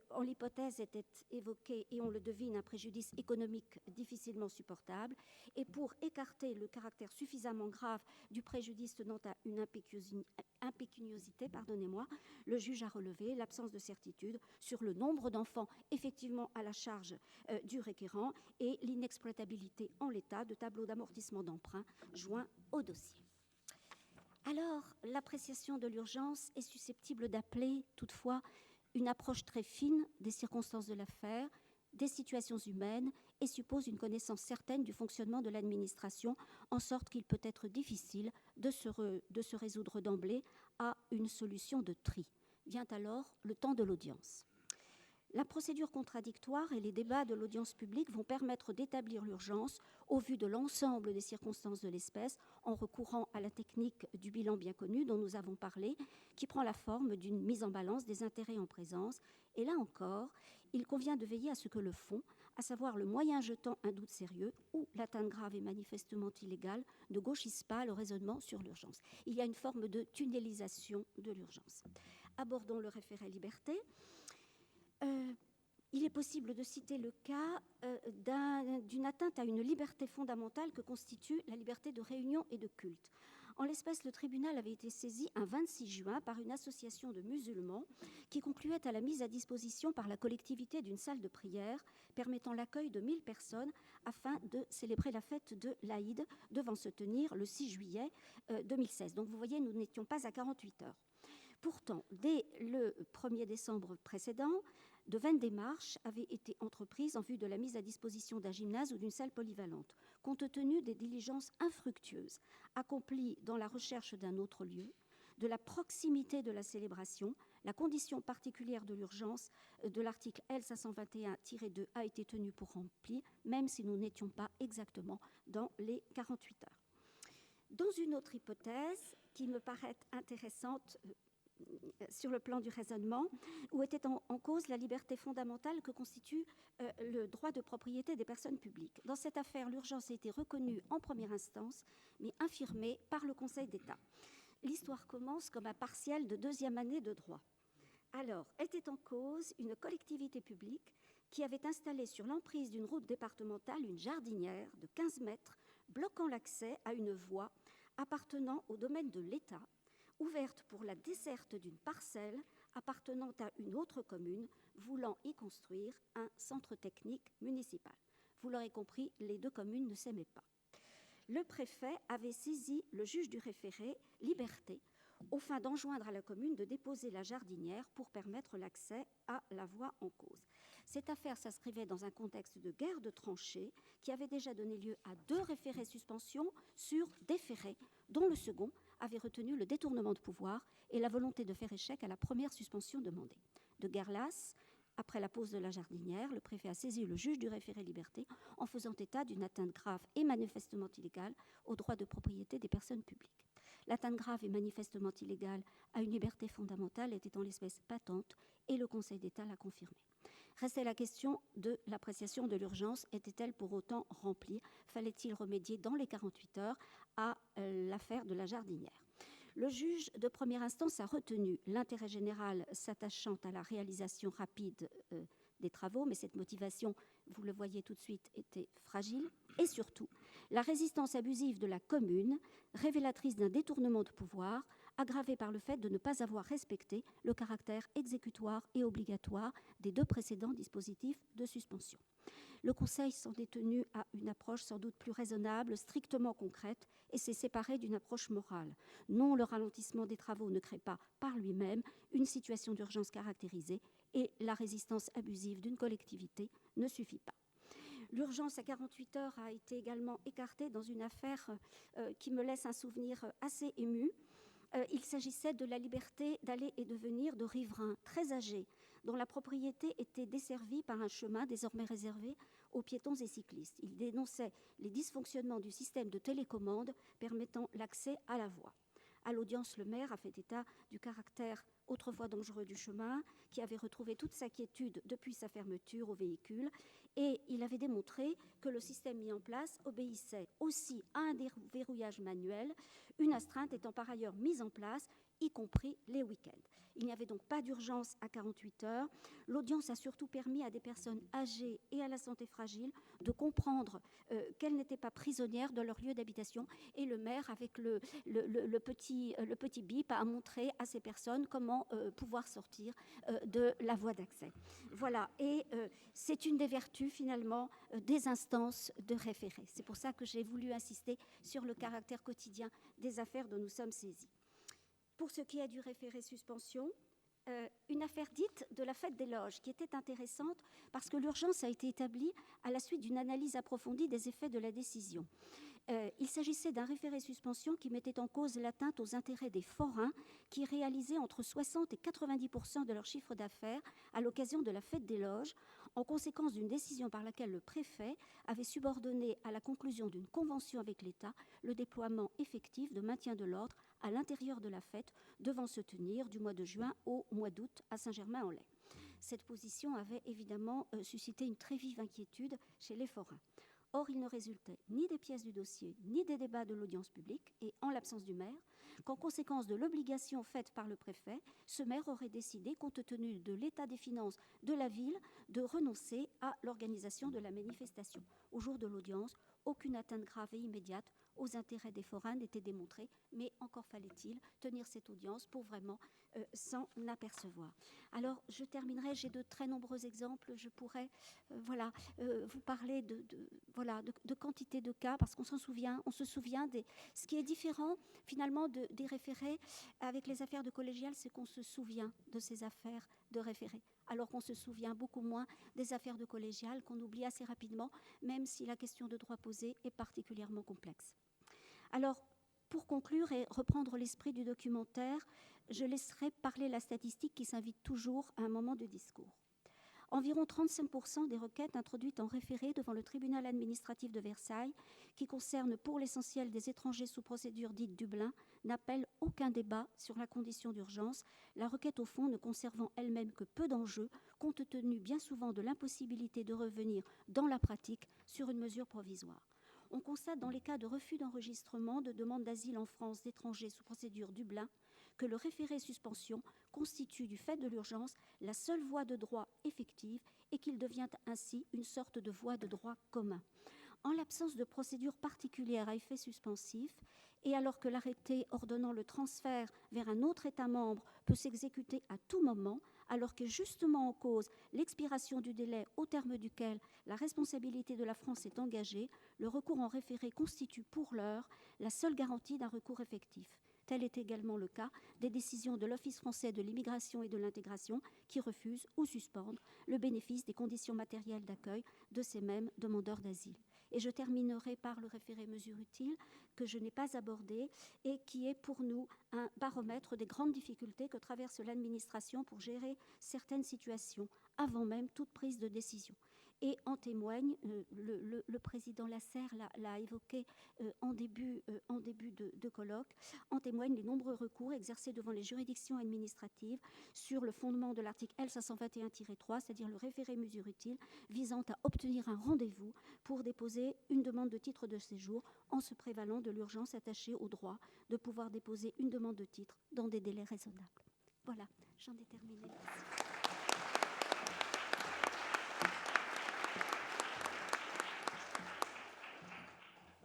En l'hypothèse était évoqué, et on le devine, un préjudice économique difficilement supportable. Et pour écarter le caractère suffisamment grave du préjudice tenant à une impécuniosité, le juge a relevé l'absence de certitude sur le nombre d'enfants effectivement à la charge du requérant et l'inexploitabilité en l'état de tableau d'amortissement d'emprunt joint au dossier. Alors, l'appréciation de l'urgence est susceptible d'appeler toutefois une approche très fine des circonstances de l'affaire, des situations humaines et suppose une connaissance certaine du fonctionnement de l'administration, en sorte qu'il peut être difficile de se résoudre d'emblée à une solution de tri. Vient alors le temps de l'audience. La procédure contradictoire et les débats de l'audience publique vont permettre d'établir l'urgence au vu de l'ensemble des circonstances de l'espèce en recourant à la technique du bilan bien connu dont nous avons parlé, qui prend la forme d'une mise en balance des intérêts en présence. Et là encore, il convient de veiller à ce que le fond, à savoir le moyen jetant un doute sérieux ou l'atteinte grave et manifestement illégale, ne gauchisse pas le raisonnement sur l'urgence. Il y a une forme de tunnelisation de l'urgence. Abordons le référé liberté. Il est possible de citer le cas d'une atteinte à une liberté fondamentale que constitue la liberté de réunion et de culte. En l'espèce, le tribunal avait été saisi un 26 juin par une association de musulmans qui concluait à la mise à disposition par la collectivité d'une salle de prière permettant l'accueil de 1000 personnes afin de célébrer la fête de l'Aïd devant se tenir le 6 juillet 2016. Donc vous voyez, nous n'étions pas à 48 heures. Pourtant, dès le 1er décembre précédent, de vaines démarches avaient été entreprises en vue de la mise à disposition d'un gymnase ou d'une salle polyvalente. Compte tenu des diligences infructueuses accomplies dans la recherche d'un autre lieu, de la proximité de la célébration, la condition particulière de l'urgence de l'article L521-2 a été tenue pour remplir, même si nous n'étions pas exactement dans les 48 heures. Dans une autre hypothèse qui me paraît intéressante sur le plan du raisonnement, où était en cause la liberté fondamentale que constitue le droit de propriété des personnes publiques. Dans cette affaire, l'urgence a été reconnue en première instance, mais infirmée par le Conseil d'État. L'histoire commence comme un partiel de 2e année de droit. Alors, était en cause une collectivité publique qui avait installé sur l'emprise d'une route départementale une jardinière de 15 mètres bloquant l'accès à une voie appartenant au domaine de l'État, ouverte pour la desserte d'une parcelle appartenant à une autre commune voulant y construire un centre technique municipal. Vous l'aurez compris, les deux communes ne s'aimaient pas. Le préfet avait saisi le juge du référé Liberté aux fins d'enjoindre à la commune de déposer la jardinière pour permettre l'accès à la voie en cause. Cette affaire s'inscrivait dans un contexte de guerre de tranchées qui avait déjà donné lieu à 2 référés suspension sur déférés, dont le second avait retenu le détournement de pouvoir et la volonté de faire échec à la première suspension demandée. De guerre lasse, après la pose de la jardinière, le préfet a saisi le juge du référé Liberté en faisant état d'une atteinte grave et manifestement illégale au droit de propriété des personnes publiques. L'atteinte grave et manifestement illégale à une liberté fondamentale était en l'espèce patente et le Conseil d'État l'a confirmé. Restait la question de l'appréciation de l'urgence. Était-elle pour autant remplie? Fallait-il remédier dans les 48 heures à l'affaire de la jardinière? Le juge de première instance a retenu l'intérêt général s'attachant à la réalisation rapide des travaux, mais cette motivation, vous le voyez tout de suite, était fragile. Et surtout, la résistance abusive de la commune, révélatrice d'un détournement de pouvoir, aggravée par le fait de ne pas avoir respecté le caractère exécutoire et obligatoire des 2 précédents dispositifs de suspension. Le Conseil s'en est tenu à une approche sans doute plus raisonnable, strictement concrète, et s'est séparé d'une approche morale. Non, le ralentissement des travaux ne crée pas par lui-même une situation d'urgence caractérisée, et la résistance abusive d'une collectivité ne suffit pas. L'urgence à 48 heures a été également écartée dans une affaire qui me laisse un souvenir assez ému. Il s'agissait de la liberté d'aller et de venir de riverains très âgés, dont la propriété était desservie par un chemin désormais réservé aux piétons et cyclistes. Il dénonçait les dysfonctionnements du système de télécommande permettant l'accès à la voie. À l'audience, le maire a fait état du caractère autrefois dangereux du chemin, qui avait retrouvé toute sa quiétude depuis sa fermeture aux véhicules, et il avait démontré que le système mis en place obéissait aussi à un déverrouillage manuel, une astreinte étant par ailleurs mise en place, y compris les week-ends. Il n'y avait donc pas d'urgence à 48 heures. L'audience a surtout permis à des personnes âgées et à la santé fragile de comprendre qu'elles n'étaient pas prisonnières de leur lieu d'habitation. Et le maire, avec le petit bip, a montré à ces personnes comment pouvoir sortir de la voie d'accès. Voilà, et c'est une des vertus finalement des instances de référé. C'est pour ça que j'ai voulu insister sur le caractère quotidien des affaires dont nous sommes saisis. Pour ce qui est du référé suspension, une affaire dite de la fête des loges qui était intéressante parce que l'urgence a été établie à la suite d'une analyse approfondie des effets de la décision. Il s'agissait d'un référé suspension qui mettait en cause l'atteinte aux intérêts des forains qui réalisaient entre 60 et 90% de leur chiffre d'affaires à l'occasion de la fête des loges, en conséquence d'une décision par laquelle le préfet avait subordonné à la conclusion d'une convention avec l'État le déploiement effectif de maintien de l'ordre à l'intérieur de la fête devant se tenir du mois de juin au mois d'août à Saint-Germain-en-Laye. Cette position avait évidemment suscité une très vive inquiétude chez les forains. Or, il ne résultait ni des pièces du dossier, ni des débats de l'audience publique, et en l'absence du maire, qu'en conséquence de l'obligation faite par le préfet, ce maire aurait décidé, compte tenu de l'état des finances de la ville, de renoncer à l'organisation de la manifestation. Au jour de l'audience, aucune atteinte grave et immédiate aux intérêts des forains n'était démontrée, mais encore fallait-il tenir cette audience pour vraiment s'en apercevoir. Alors, je terminerai, j'ai de très nombreux exemples, je pourrais vous parler de quantité de cas, parce qu'on se souvient ce qui est différent finalement des référés avec les affaires de collégiales, c'est qu'on se souvient de ces affaires de référés, alors qu'on se souvient beaucoup moins des affaires de collégiales, qu'on oublie assez rapidement, même si la question de droit posé est particulièrement complexe. Alors, pour conclure et reprendre l'esprit du documentaire, je laisserai parler la statistique qui s'invite toujours à un moment de discours. Environ 35% des requêtes introduites en référé devant le tribunal administratif de Versailles, qui concernent pour l'essentiel des étrangers sous procédure dite Dublin, n'appellent aucun débat sur la condition d'urgence, la requête au fond ne conservant elle-même que peu d'enjeux, compte tenu bien souvent de l'impossibilité de revenir dans la pratique sur une mesure provisoire. On constate dans les cas de refus d'enregistrement de demande d'asile en France d'étrangers sous procédure Dublin que le référé suspension constitue, du fait de l'urgence, la seule voie de droit effective et qu'il devient ainsi une sorte de voie de droit commun. En l'absence de procédure particulière à effet suspensif, et alors que l'arrêté ordonnant le transfert vers un autre État membre peut s'exécuter à tout moment, alors que justement en cause l'expiration du délai au terme duquel la responsabilité de la France est engagée, le recours en référé constitue pour l'heure la seule garantie d'un recours effectif. Tel est également le cas des décisions de l'Office français de l'immigration et de l'intégration qui refusent ou suspendent le bénéfice des conditions matérielles d'accueil de ces mêmes demandeurs d'asile. Et je terminerai par le référé mesure utile que je n'ai pas abordé et qui est pour nous un baromètre des grandes difficultés que traverse l'administration pour gérer certaines situations avant même toute prise de décision. Et en témoigne, le président Lasserre l'a évoqué en début de colloque, en témoignent les nombreux recours exercés devant les juridictions administratives sur le fondement de l'article L521-3, c'est-à-dire le référé mesure utile, visant à obtenir un rendez-vous pour déposer une demande de titre de séjour en se prévalant de l'urgence attachée au droit de pouvoir déposer une demande de titre dans des délais raisonnables. Voilà, j'en ai terminé. Merci.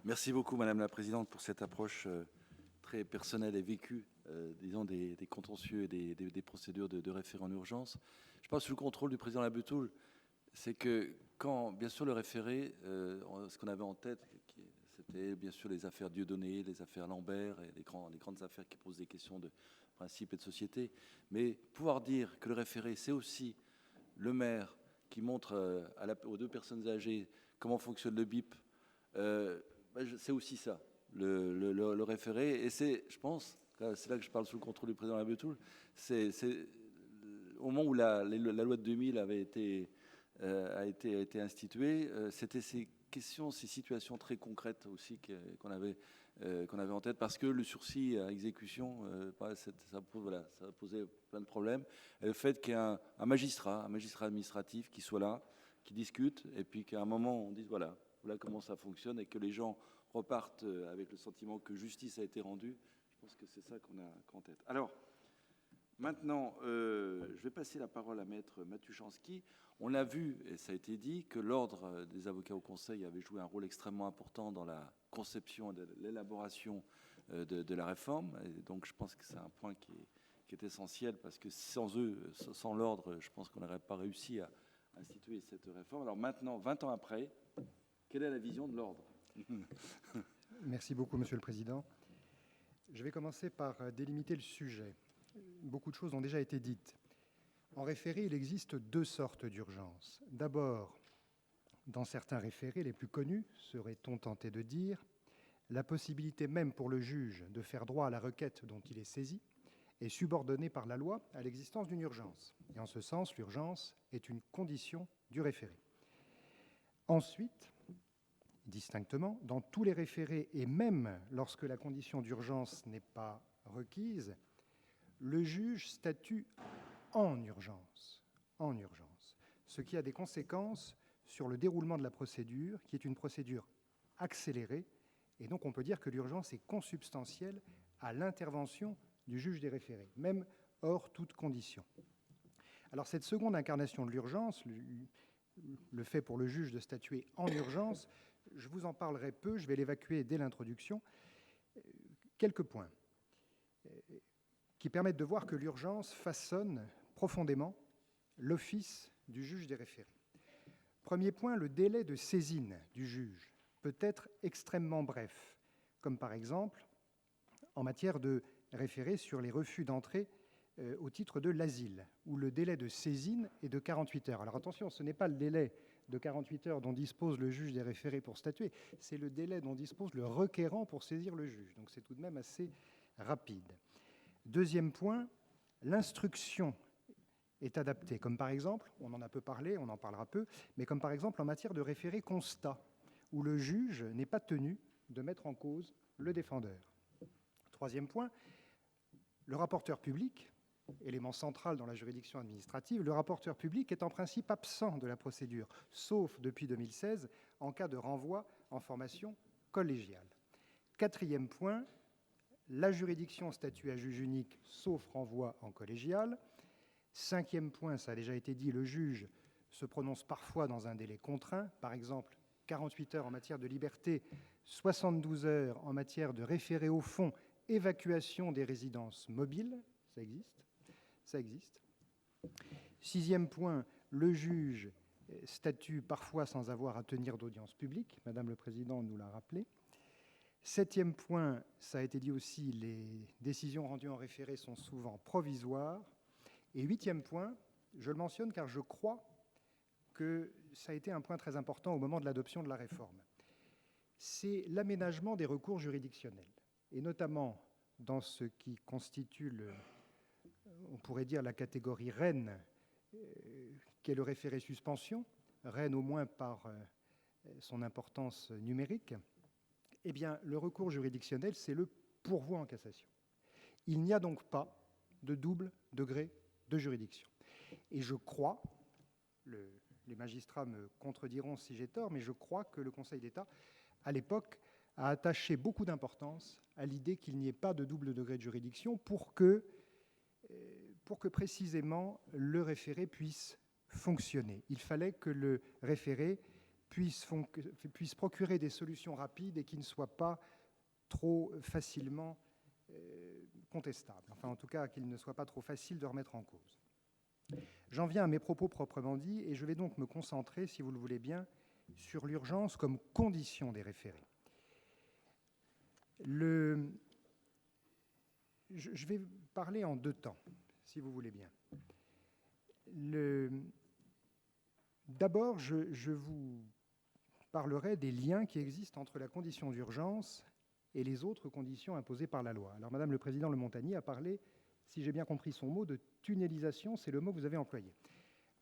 Merci beaucoup, Madame la Présidente, pour cette approche très personnelle et vécue, disons, des contentieux et des procédures de référé en urgence. Je pense sous le contrôle du président Labetoul, c'est que quand, bien sûr, le référé, ce qu'on avait en tête, c'était bien sûr les affaires Dieudonné, les affaires Lambert et les grandes affaires qui posent des questions de principe et de société. Mais pouvoir dire que le référé, c'est aussi le maire qui montre aux deux personnes âgées comment fonctionne le BIP, c'est aussi ça, le référé. Et c'est, je pense, c'est là que je parle sous le contrôle du président Labetoul, c'est au moment où la loi de 2000 a été instituée, c'était ces questions, ces situations très concrètes aussi qu'on avait en tête, parce que le sursis à exécution, ça posait plein de problèmes. Et le fait qu'il y ait un magistrat administratif qui soit là, qui discute, et puis qu'à un moment on dise voilà comment ça fonctionne, et que les gens repartent avec le sentiment que justice a été rendue. Je pense que c'est ça qu'on a en tête. Alors, maintenant, je vais passer la parole à Maître Matuszanski. On a vu, et ça a été dit, que l'Ordre des avocats au Conseil avait joué un rôle extrêmement important dans la conception et de l'élaboration de la réforme. Et donc, je pense que c'est un point qui est essentiel, parce que sans eux, sans l'Ordre, je pense qu'on n'aurait pas réussi à instituer cette réforme. Alors maintenant, 20 ans après, quelle est la vision de l'Ordre ? Merci beaucoup, Monsieur le Président. Je vais commencer par délimiter le sujet. Beaucoup de choses ont déjà été dites. En référé, il existe deux sortes d'urgence. D'abord, dans certains référés les plus connus, serait-on tenté de dire, la possibilité même pour le juge de faire droit à la requête dont il est saisi est subordonnée par la loi à l'existence d'une urgence. Et en ce sens, l'urgence est une condition du référé. Ensuite, distinctement, dans tous les référés, et même lorsque la condition d'urgence n'est pas requise, le juge statue en urgence, ce qui a des conséquences sur le déroulement de la procédure, qui est une procédure accélérée, et donc on peut dire que l'urgence est consubstantielle à l'intervention du juge des référés, même hors toute condition. Alors cette seconde incarnation de l'urgence, le fait pour le juge de statuer en urgence, je vous en parlerai peu, je vais l'évacuer dès l'introduction. Quelques points qui permettent de voir que l'urgence façonne profondément l'office du juge des référés. Premier point, le délai de saisine du juge peut être extrêmement bref, comme par exemple en matière de référé sur les refus d'entrée au titre de l'asile, où le délai de saisine est de 48 heures. Alors attention, ce n'est pas le délai de 48 heures dont dispose le juge des référés pour statuer, c'est le délai dont dispose le requérant pour saisir le juge. Donc c'est tout de même assez rapide. Deuxième point, l'instruction est adaptée, comme par exemple, on en a peu parlé, on en parlera peu, mais comme par exemple en matière de référé constat, où le juge n'est pas tenu de mettre en cause le défendeur. Troisième point, le rapporteur public, élément central dans la juridiction administrative, le rapporteur public est en principe absent de la procédure, sauf depuis 2016, en cas de renvoi en formation collégiale. Quatrième point, la juridiction statue à juge unique, sauf renvoi en collégial. Cinquième point, ça a déjà été dit, le juge se prononce parfois dans un délai contraint, par exemple 48 heures en matière de liberté, 72 heures en matière de référé au fond, évacuation des résidences mobiles, ça existe. Sixième point, le juge statue parfois sans avoir à tenir d'audience publique, Madame le Président nous l'a rappelé. Septième point, ça a été dit aussi, les décisions rendues en référé sont souvent provisoires. Et huitième point, je le mentionne car je crois que ça a été un point très important au moment de l'adoption de la réforme. C'est l'aménagement des recours juridictionnels, et notamment dans ce qui constitue, on pourrait dire, la catégorie reine, qui est le référé suspension, reine au moins par son importance numérique. Eh bien, le recours juridictionnel, c'est le pourvoi en cassation. Il n'y a donc pas de double degré de juridiction. Et je crois, les magistrats me contrediront si j'ai tort, mais je crois que le Conseil d'État, à l'époque, a attaché beaucoup d'importance à l'idée qu'il n'y ait pas de double degré de juridiction pour que précisément le référé puisse fonctionner. Il fallait que le référé puisse procurer des solutions rapides et qui ne soient pas trop facilement contestables. Enfin, en tout cas, qu'il ne soit pas trop facile de remettre en cause. J'en viens à mes propos proprement dits, et je vais donc me concentrer, si vous le voulez bien, sur l'urgence comme condition des référés. Je vais parler en deux temps, si vous voulez bien. D'abord, je vous parlerai des liens qui existent entre la condition d'urgence et les autres conditions imposées par la loi. Alors, Madame le Président Le Montagny a parlé, si j'ai bien compris son mot, de tunnelisation, c'est le mot que vous avez employé.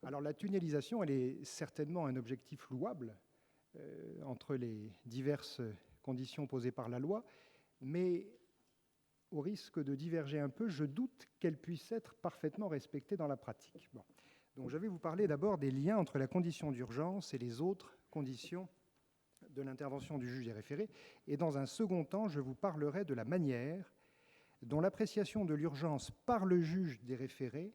Alors, la tunnelisation, elle est certainement un objectif louable entre les diverses conditions posées par la loi, mais au risque de diverger un peu, je doute qu'elle puisse être parfaitement respectée dans la pratique. Bon. Donc, je vais vous parler d'abord des liens entre la condition d'urgence et les autres conditions de l'intervention du juge des référés. Et dans un second temps, je vous parlerai de la manière dont l'appréciation de l'urgence par le juge des référés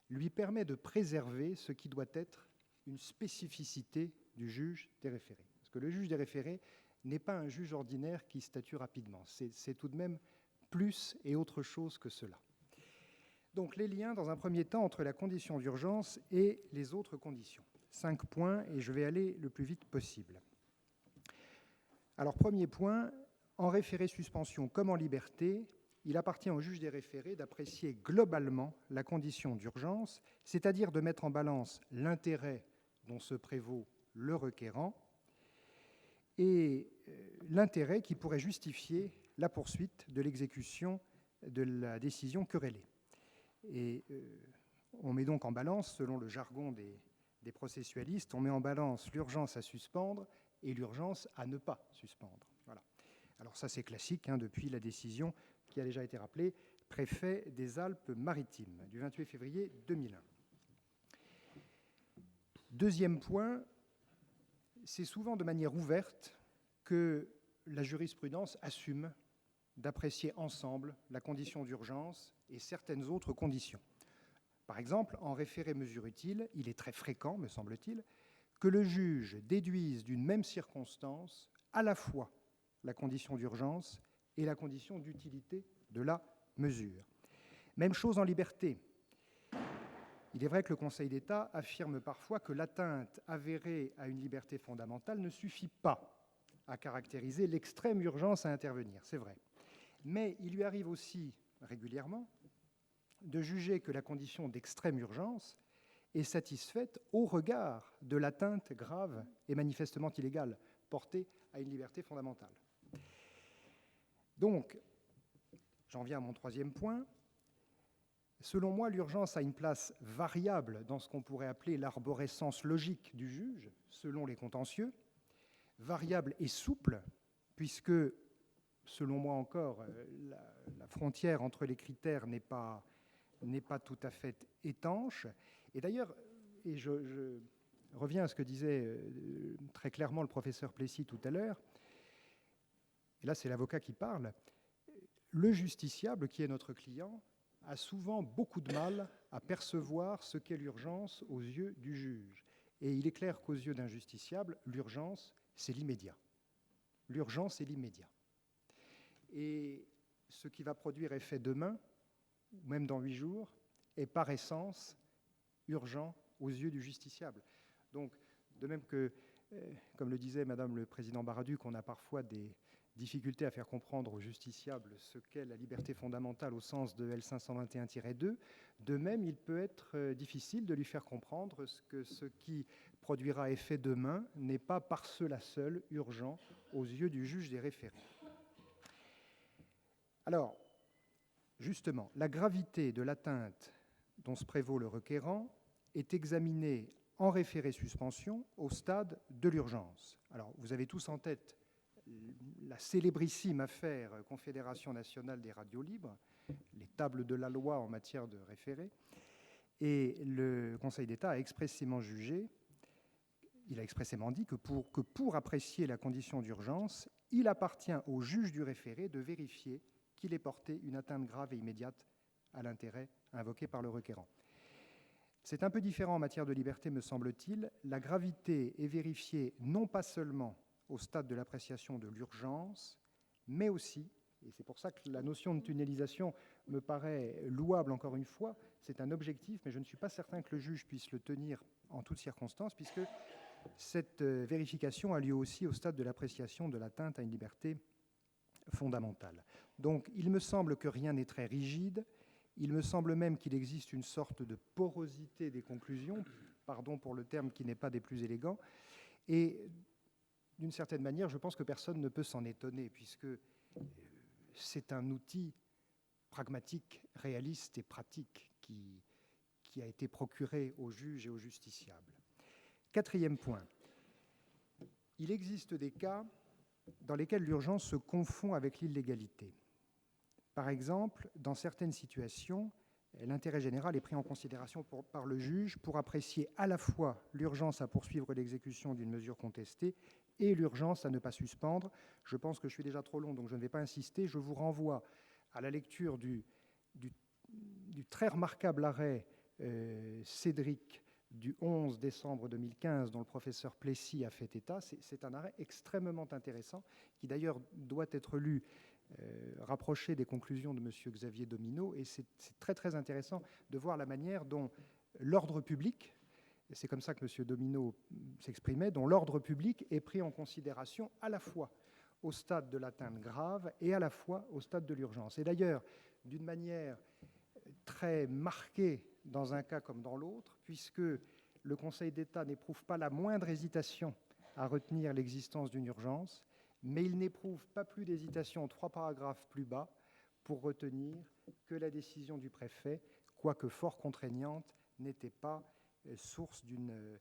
lui permet de préserver ce qui doit être une spécificité du juge des référés. Parce que le juge des référés n'est pas un juge ordinaire qui statue rapidement. C'est tout de même plus et autre chose que cela. Donc les liens, dans un premier temps, entre la condition d'urgence et les autres conditions. 5 points, et je vais aller le plus vite possible. Alors, premier point, en référé suspension comme en liberté, il appartient au juge des référés d'apprécier globalement la condition d'urgence, c'est-à-dire de mettre en balance l'intérêt dont se prévaut le requérant et l'intérêt qui pourrait justifier la poursuite de l'exécution de la décision querellée. Et on met donc en balance, selon le jargon des processualistes, on met en balance l'urgence à suspendre et l'urgence à ne pas suspendre. Voilà. Alors ça, c'est classique, depuis la décision qui a déjà été rappelée, préfet des Alpes-Maritimes, du 28 février 2001. Deuxième point, c'est souvent de manière ouverte que la jurisprudence assume d'apprécier ensemble la condition d'urgence et certaines autres conditions. Par exemple, en référé mesure utile, il est très fréquent, me semble-t-il, que le juge déduise d'une même circonstance à la fois la condition d'urgence et la condition d'utilité de la mesure. Même chose en liberté. Il est vrai que le Conseil d'État affirme parfois que l'atteinte avérée à une liberté fondamentale ne suffit pas à caractériser l'extrême urgence à intervenir, c'est vrai. Mais il lui arrive aussi régulièrement de juger que la condition d'extrême urgence est satisfaite au regard de l'atteinte grave et manifestement illégale portée à une liberté fondamentale. Donc, j'en viens à mon troisième point. Selon moi, l'urgence a une place variable dans ce qu'on pourrait appeler l'arborescence logique du juge, selon les contentieux, variable et souple, puisque, selon moi encore, la frontière entre les critères n'est pas tout à fait étanche. Et d'ailleurs, et je reviens à ce que disait très clairement le professeur Plessis tout à l'heure, et là c'est l'avocat qui parle, le justiciable, qui est notre client, a souvent beaucoup de mal à percevoir ce qu'est l'urgence aux yeux du juge. Et il est clair qu'aux yeux d'un justiciable, l'urgence, c'est l'immédiat. L'urgence est l'immédiat. Et ce qui va produire effet demain, ou même dans 8 jours, est par essence urgent aux yeux du justiciable. Donc, de même que, comme le disait Madame le Président Baraduc, on a parfois des difficulté à faire comprendre aux justiciables ce qu'est la liberté fondamentale au sens de L521-2. De même, il peut être difficile de lui faire comprendre que ce qui produira effet demain n'est pas par cela seul urgent aux yeux du juge des référés. Alors, justement, la gravité de l'atteinte dont se prévaut le requérant est examinée en référé-suspension au stade de l'urgence. Alors, vous avez tous en tête la célébrissime affaire Confédération nationale des radios libres, les tables de la loi en matière de référé, et le Conseil d'État a expressément jugé, il a expressément dit que pour apprécier la condition d'urgence, il appartient au juge du référé de vérifier qu'il ait porté une atteinte grave et immédiate à l'intérêt invoqué par le requérant. C'est un peu différent en matière de liberté, me semble-t-il. La gravité est vérifiée non pas seulement au stade de l'appréciation de l'urgence, mais aussi, et c'est pour ça que la notion de tunnelisation me paraît louable encore une fois, c'est un objectif, mais je ne suis pas certain que le juge puisse le tenir en toutes circonstances, puisque cette vérification a lieu aussi au stade de l'appréciation de l'atteinte à une liberté fondamentale. Donc il me semble que rien n'est très rigide, il me semble même qu'il existe une sorte de porosité des conclusions, pardon pour le terme qui n'est pas des plus élégants, et d'une certaine manière, je pense que personne ne peut s'en étonner, puisque c'est un outil pragmatique, réaliste et pratique qui a été procuré aux juges et aux justiciables. Quatrième point, il existe des cas dans lesquels l'urgence se confond avec l'illégalité. Par exemple, dans certaines situations, l'intérêt général est pris en considération par le juge pour apprécier à la fois l'urgence à poursuivre l'exécution d'une mesure contestée et l'urgence à ne pas suspendre. Je pense que je suis déjà trop long, donc je ne vais pas insister. Je vous renvoie à la lecture du très remarquable arrêt Cédric du 11 décembre 2015, dont le professeur Plessis a fait état. C'est un arrêt extrêmement intéressant, qui d'ailleurs doit être lu rapproché des conclusions de M. Xavier Domino, et c'est très très intéressant de voir la manière dont l'ordre public, et c'est comme ça que M. Domino s'exprimait, dont l'ordre public est pris en considération à la fois au stade de l'atteinte grave et à la fois au stade de l'urgence. Et d'ailleurs, d'une manière très marquée dans un cas comme dans l'autre, puisque le Conseil d'État n'éprouve pas la moindre hésitation à retenir l'existence d'une urgence, mais il n'éprouve pas plus d'hésitation 3 paragraphes plus bas pour retenir que la décision du préfet, quoique fort contraignante, n'était pas source d'une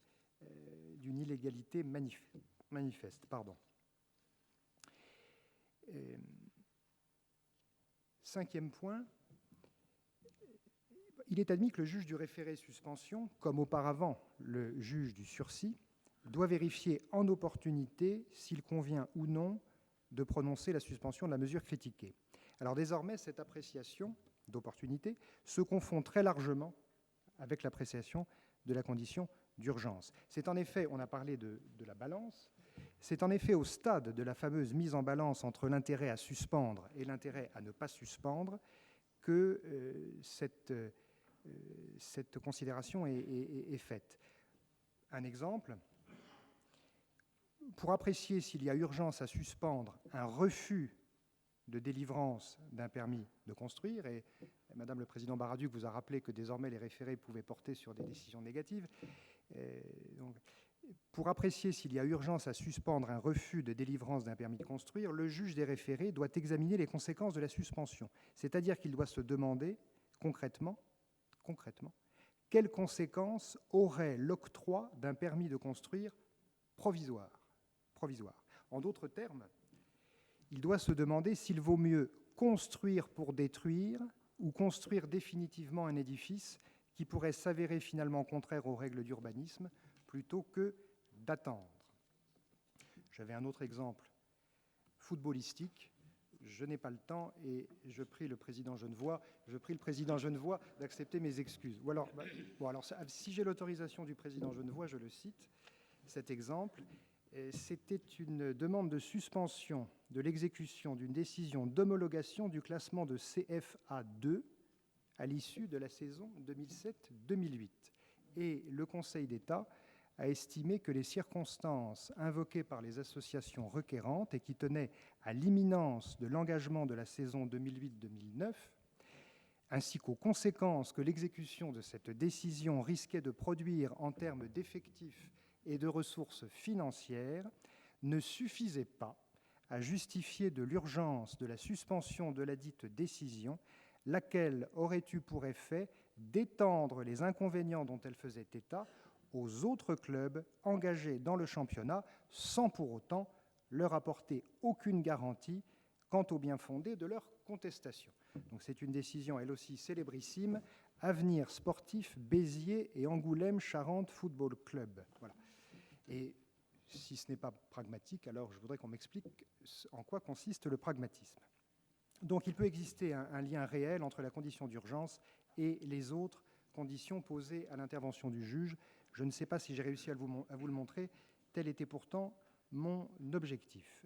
illégalité manifeste. Cinquième point, il est admis que le juge du référé suspension, comme auparavant le juge du sursis, doit vérifier en opportunité s'il convient ou non de prononcer la suspension de la mesure critiquée. Alors désormais, cette appréciation d'opportunité se confond très largement avec l'appréciation de la condition d'urgence. C'est en effet, on a parlé de la balance, c'est en effet au stade de la fameuse mise en balance entre l'intérêt à suspendre et l'intérêt à ne pas suspendre que cette considération est faite. Un exemple, pour apprécier s'il y a urgence à suspendre un refus de délivrance d'un permis de construire, et Madame le Président Baraduc vous a rappelé que désormais les référés pouvaient porter sur des décisions négatives, donc, pour apprécier s'il y a urgence à suspendre un refus de délivrance d'un permis de construire, le juge des référés doit examiner les conséquences de la suspension, c'est-à-dire qu'il doit se demander concrètement, quelles conséquences aurait l'octroi d'un permis de construire provisoire. En d'autres termes, il doit se demander s'il vaut mieux construire pour détruire ou construire définitivement un édifice qui pourrait s'avérer finalement contraire aux règles d'urbanisme plutôt que d'attendre. J'avais un autre exemple footballistique. Je n'ai pas le temps et je prie le président Genevoix d'accepter mes excuses. Ou alors, si j'ai l'autorisation du président Genevoix, je le cite, cet exemple. C'était une demande de suspension de l'exécution d'une décision d'homologation du classement de CFA2 à l'issue de la saison 2007-2008. Et le Conseil d'État a estimé que les circonstances invoquées par les associations requérantes et qui tenaient à l'imminence de l'engagement de la saison 2008-2009, ainsi qu'aux conséquences que l'exécution de cette décision risquait de produire en termes d'effectifs et de ressources financières, ne suffisaient pas à justifier de l'urgence de la suspension de ladite décision, laquelle aurait eu pour effet d'étendre les inconvénients dont elle faisait état aux autres clubs engagés dans le championnat, sans pour autant leur apporter aucune garantie quant au bien-fondé de leur contestation. Donc c'est une décision, elle aussi célébrissime, Avenir Sportif Béziers et Angoulême Charente Football Club. Voilà. Et si ce n'est pas pragmatique, alors je voudrais qu'on m'explique en quoi consiste le pragmatisme. Donc il peut exister un lien réel entre la condition d'urgence et les autres conditions posées à l'intervention du juge. Je ne sais pas si j'ai réussi à vous le montrer, tel était pourtant mon objectif.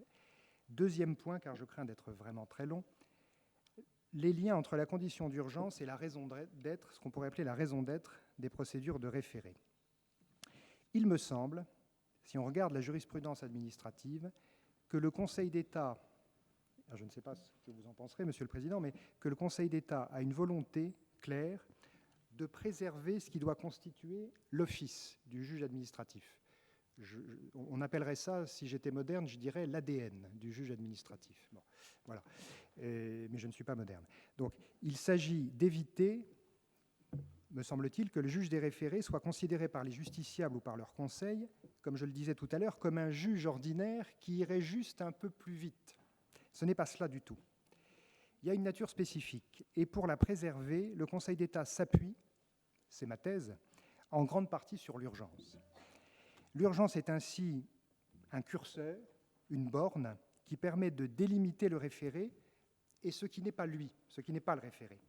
Deuxième point, car je crains d'être vraiment très long, les liens entre la condition d'urgence et la raison d'être, ce qu'on pourrait appeler la raison d'être des procédures de référé. Il me semble, si on regarde la jurisprudence administrative, que le Conseil d'État, je ne sais pas ce que vous en penserez, Monsieur le Président, mais que le Conseil d'État a une volonté claire de préserver ce qui doit constituer l'office du juge administratif. On appellerait ça, si j'étais moderne, je dirais l'ADN du juge administratif. Bon, voilà. Mais je ne suis pas moderne. Donc, il s'agit d'éviter, me semble-t-il, que le juge des référés soit considéré par les justiciables ou par leur conseil, comme je le disais tout à l'heure, comme un juge ordinaire qui irait juste un peu plus vite. Ce n'est pas cela du tout. Il y a une nature spécifique, et pour la préserver, le Conseil d'État s'appuie, c'est ma thèse, en grande partie sur l'urgence. L'urgence est ainsi un curseur, une borne, qui permet de délimiter le référé et ce qui n'est pas lui, ce qui n'est pas le référé.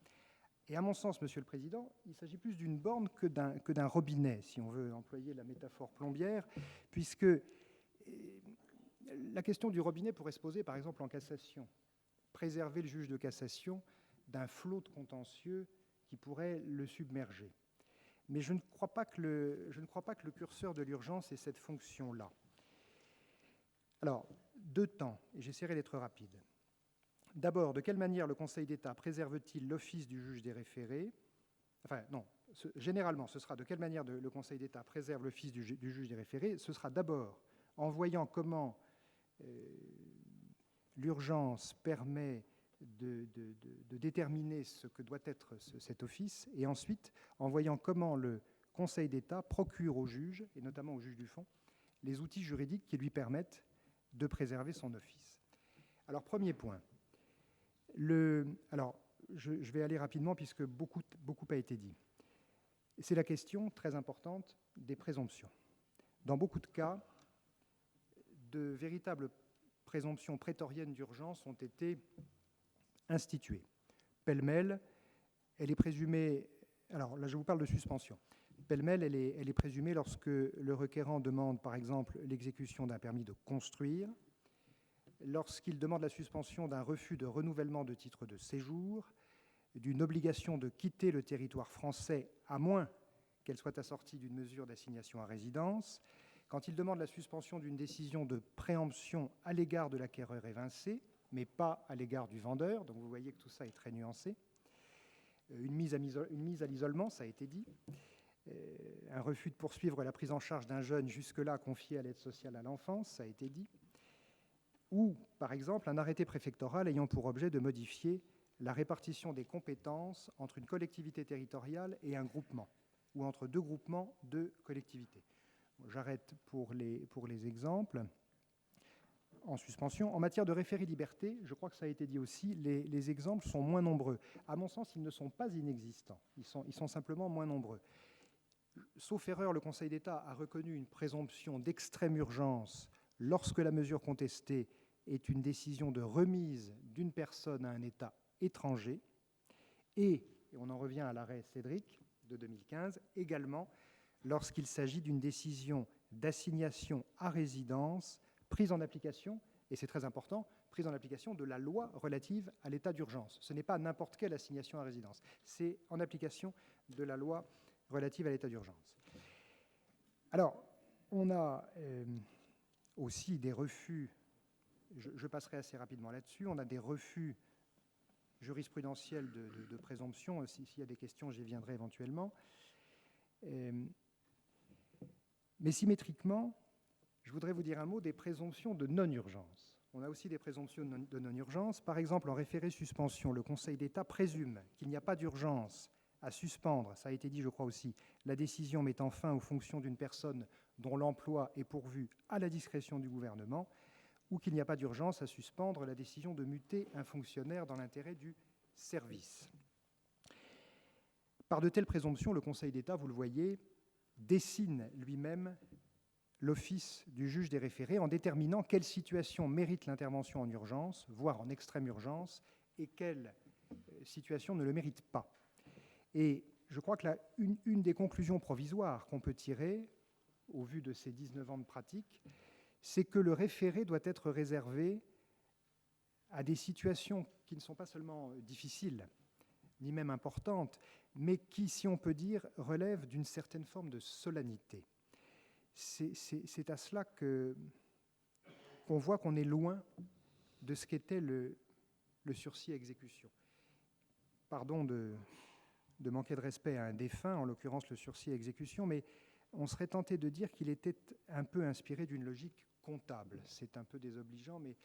Et à mon sens, Monsieur le Président, il s'agit plus d'une borne que d'un robinet, si on veut employer la métaphore plombière, puisque la question du robinet pourrait se poser, par exemple, en cassation. Préserver le juge de cassation d'un flot de contentieux qui pourrait le submerger. Mais je ne crois pas que le curseur de l'urgence ait cette fonction-là. Alors, deux temps, et j'essaierai d'être rapide. D'abord, de quelle manière le Conseil d'État préserve-t-il l'office du juge des référés? Enfin, non, généralement, ce sera de quelle manière le Conseil d'État préserve l'office du juge des référés. Ce sera d'abord en voyant comment l'urgence permet de déterminer ce que doit être cet office, et ensuite en voyant comment le Conseil d'État procure au juge, et notamment au juge du fond, les outils juridiques qui lui permettent de préserver son office. Alors, premier point. Alors, je vais aller rapidement puisque beaucoup a été dit. C'est la question très importante des présomptions. Dans beaucoup de cas, de véritables présomptions prétoriennes d'urgence ont été instituées. Pêle-mêle, elle est présumée, alors là je vous parle de suspension, pêle-mêle, elle est présumée lorsque le requérant demande par exemple l'exécution d'un permis de construire, lorsqu'il demande la suspension d'un refus de renouvellement de titre de séjour, d'une obligation de quitter le territoire français à moins qu'elle soit assortie d'une mesure d'assignation à résidence, quand il demande la suspension d'une décision de préemption à l'égard de l'acquéreur évincé, mais pas à l'égard du vendeur, donc vous voyez que tout ça est très nuancé, une mise à l'isolement, ça a été dit, un refus de poursuivre la prise en charge d'un jeune jusque-là confié à l'aide sociale à l'enfance, ça a été dit, ou, par exemple, un arrêté préfectoral ayant pour objet de modifier la répartition des compétences entre une collectivité territoriale et un groupement, ou entre deux groupements de collectivités. J'arrête pour les exemples. En suspension. En matière de référé-liberté, je crois que ça a été dit aussi, les exemples sont moins nombreux. À mon sens, ils ne sont pas inexistants. Ils sont simplement moins nombreux. Sauf erreur, le Conseil d'État a reconnu une présomption d'extrême urgence lorsque la mesure contestée est une décision de remise d'une personne à un État étranger. Et on en revient à l'arrêt Cédric de 2015, également lorsqu'il s'agit d'une décision d'assignation à résidence prise en application, et c'est très important, prise en application de la loi relative à l'état d'urgence. Ce n'est pas n'importe quelle assignation à résidence, c'est en application de la loi relative à l'état d'urgence. Alors, on a aussi des refus, je passerai assez rapidement là-dessus, on a des refus jurisprudentiels de présomption, s'il y a des questions, j'y viendrai éventuellement. Mais symétriquement, je voudrais vous dire un mot des présomptions de non-urgence. On a aussi des présomptions de non-urgence. Par exemple, en référé-suspension, le Conseil d'État présume qu'il n'y a pas d'urgence à suspendre, ça a été dit je crois aussi, la décision mettant fin aux fonctions d'une personne dont l'emploi est pourvu à la discrétion du gouvernement, ou qu'il n'y a pas d'urgence à suspendre la décision de muter un fonctionnaire dans l'intérêt du service. Par de telles présomptions, le Conseil d'État, vous le voyez, dessine lui-même l'office du juge des référés en déterminant quelle situation mérite l'intervention en urgence, voire en extrême urgence, et quelle situation ne le mérite pas. Et je crois que une des conclusions provisoires qu'on peut tirer, au vu de ces 19 ans de pratique, c'est que le référé doit être réservé à des situations qui ne sont pas seulement difficiles, ni même importantes, mais qui, si on peut dire, relèvent d'une certaine forme de solennité. C'est à cela qu'on voit qu'on est loin de ce qu'était le sursis à exécution. Pardon de manquer de respect à un défunt, en l'occurrence le sursis à exécution, mais on serait tenté de dire qu'il était un peu inspiré d'une logique comptable. C'est un peu désobligeant, mais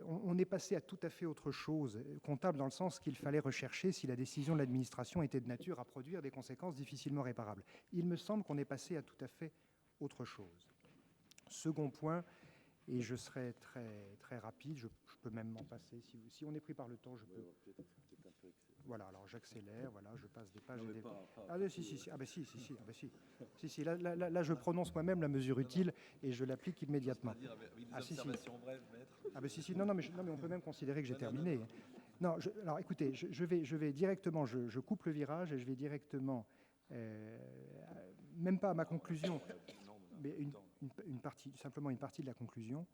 on est passé à tout à fait autre chose, comptable dans le sens qu'il fallait rechercher si la décision de l'administration était de nature à produire des conséquences difficilement réparables. Il me semble qu'on est passé à tout à fait autre chose. Second point, et je serai très, très rapide, je peux même m'en passer, si on est pris par le temps, je peux... Voilà, alors j'accélère, voilà, je passe des pages et des... Si, là, je prononce moi-même la mesure utile et je l'applique immédiatement. Non, mais on peut même considérer que j'ai terminé. Non, alors écoutez, je vais directement, je coupe le virage et je vais directement, même pas à ma conclusion, mais simplement une partie de la conclusion,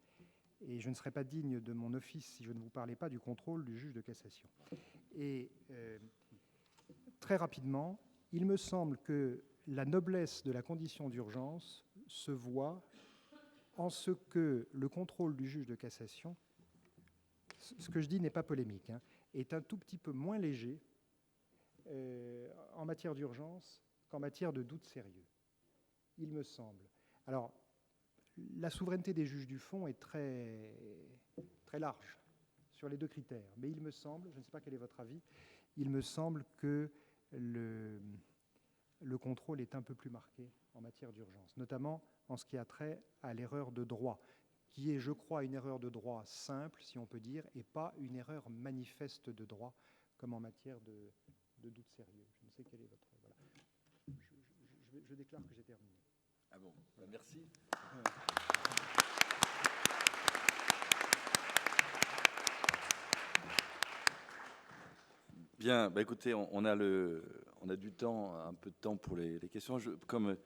et je ne serai pas digne de mon office si je ne vous parlais pas du contrôle du juge de cassation. Et très rapidement, il me semble que la noblesse de la condition d'urgence se voit en ce que le contrôle du juge de cassation, ce que je dis n'est pas polémique, hein, est un tout petit peu moins léger en matière d'urgence qu'en matière de doute sérieux, il me semble. Alors, la souveraineté des juges du fond est très, très large sur les deux critères, mais il me semble, je ne sais pas quel est votre avis, il me semble que le contrôle est un peu plus marqué en matière d'urgence, notamment en ce qui a trait à l'erreur de droit, qui est, je crois, une erreur de droit simple, si on peut dire, et pas une erreur manifeste de droit, comme en matière de doute sérieux. Je ne sais quel est votre... Voilà. Je déclare que j'ai terminé. Ah bon, merci. Bien, écoutez, on a du temps, un peu de temps pour les questions. Comme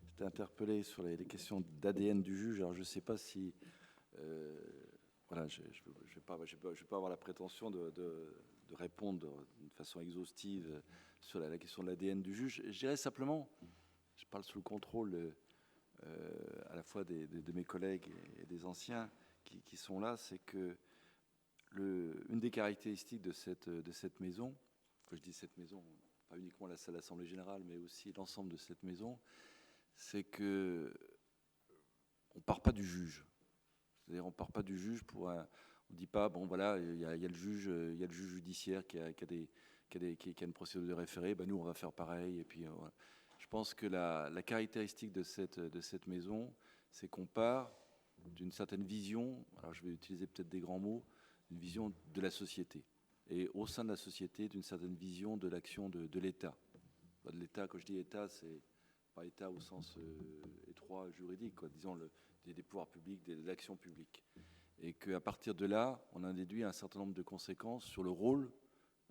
j'étais interpellé sur les questions d'ADN du juge, alors je ne sais pas si... voilà, je ne vais pas avoir la prétention de répondre d'une façon exhaustive sur la question de l'ADN du juge. Je dirais simplement, je parle sous le contrôle à la fois de mes collègues et des anciens qui sont là, c'est que une des caractéristiques de cette maison, quand je dis cette maison, pas uniquement la salle d'Assemblée générale, mais aussi l'ensemble de cette maison, c'est que on part pas du juge. C'est-à-dire, on part pas du juge on dit pas, bon voilà, il y a le juge judiciaire qui a une procédure de référé, nous on va faire pareil. Et puis, voilà. Je pense que la caractéristique de cette maison, c'est qu'on part d'une certaine vision, alors je vais utiliser peut-être des grands mots, une vision de la société. Et au sein de la société, d'une certaine vision de l'action de l'État. De l'État, quand je dis État, c'est pas État au sens étroit juridique, quoi, disons des pouvoirs publics, de l'action publique. Et qu'à partir de là, on a déduit un certain nombre de conséquences sur le rôle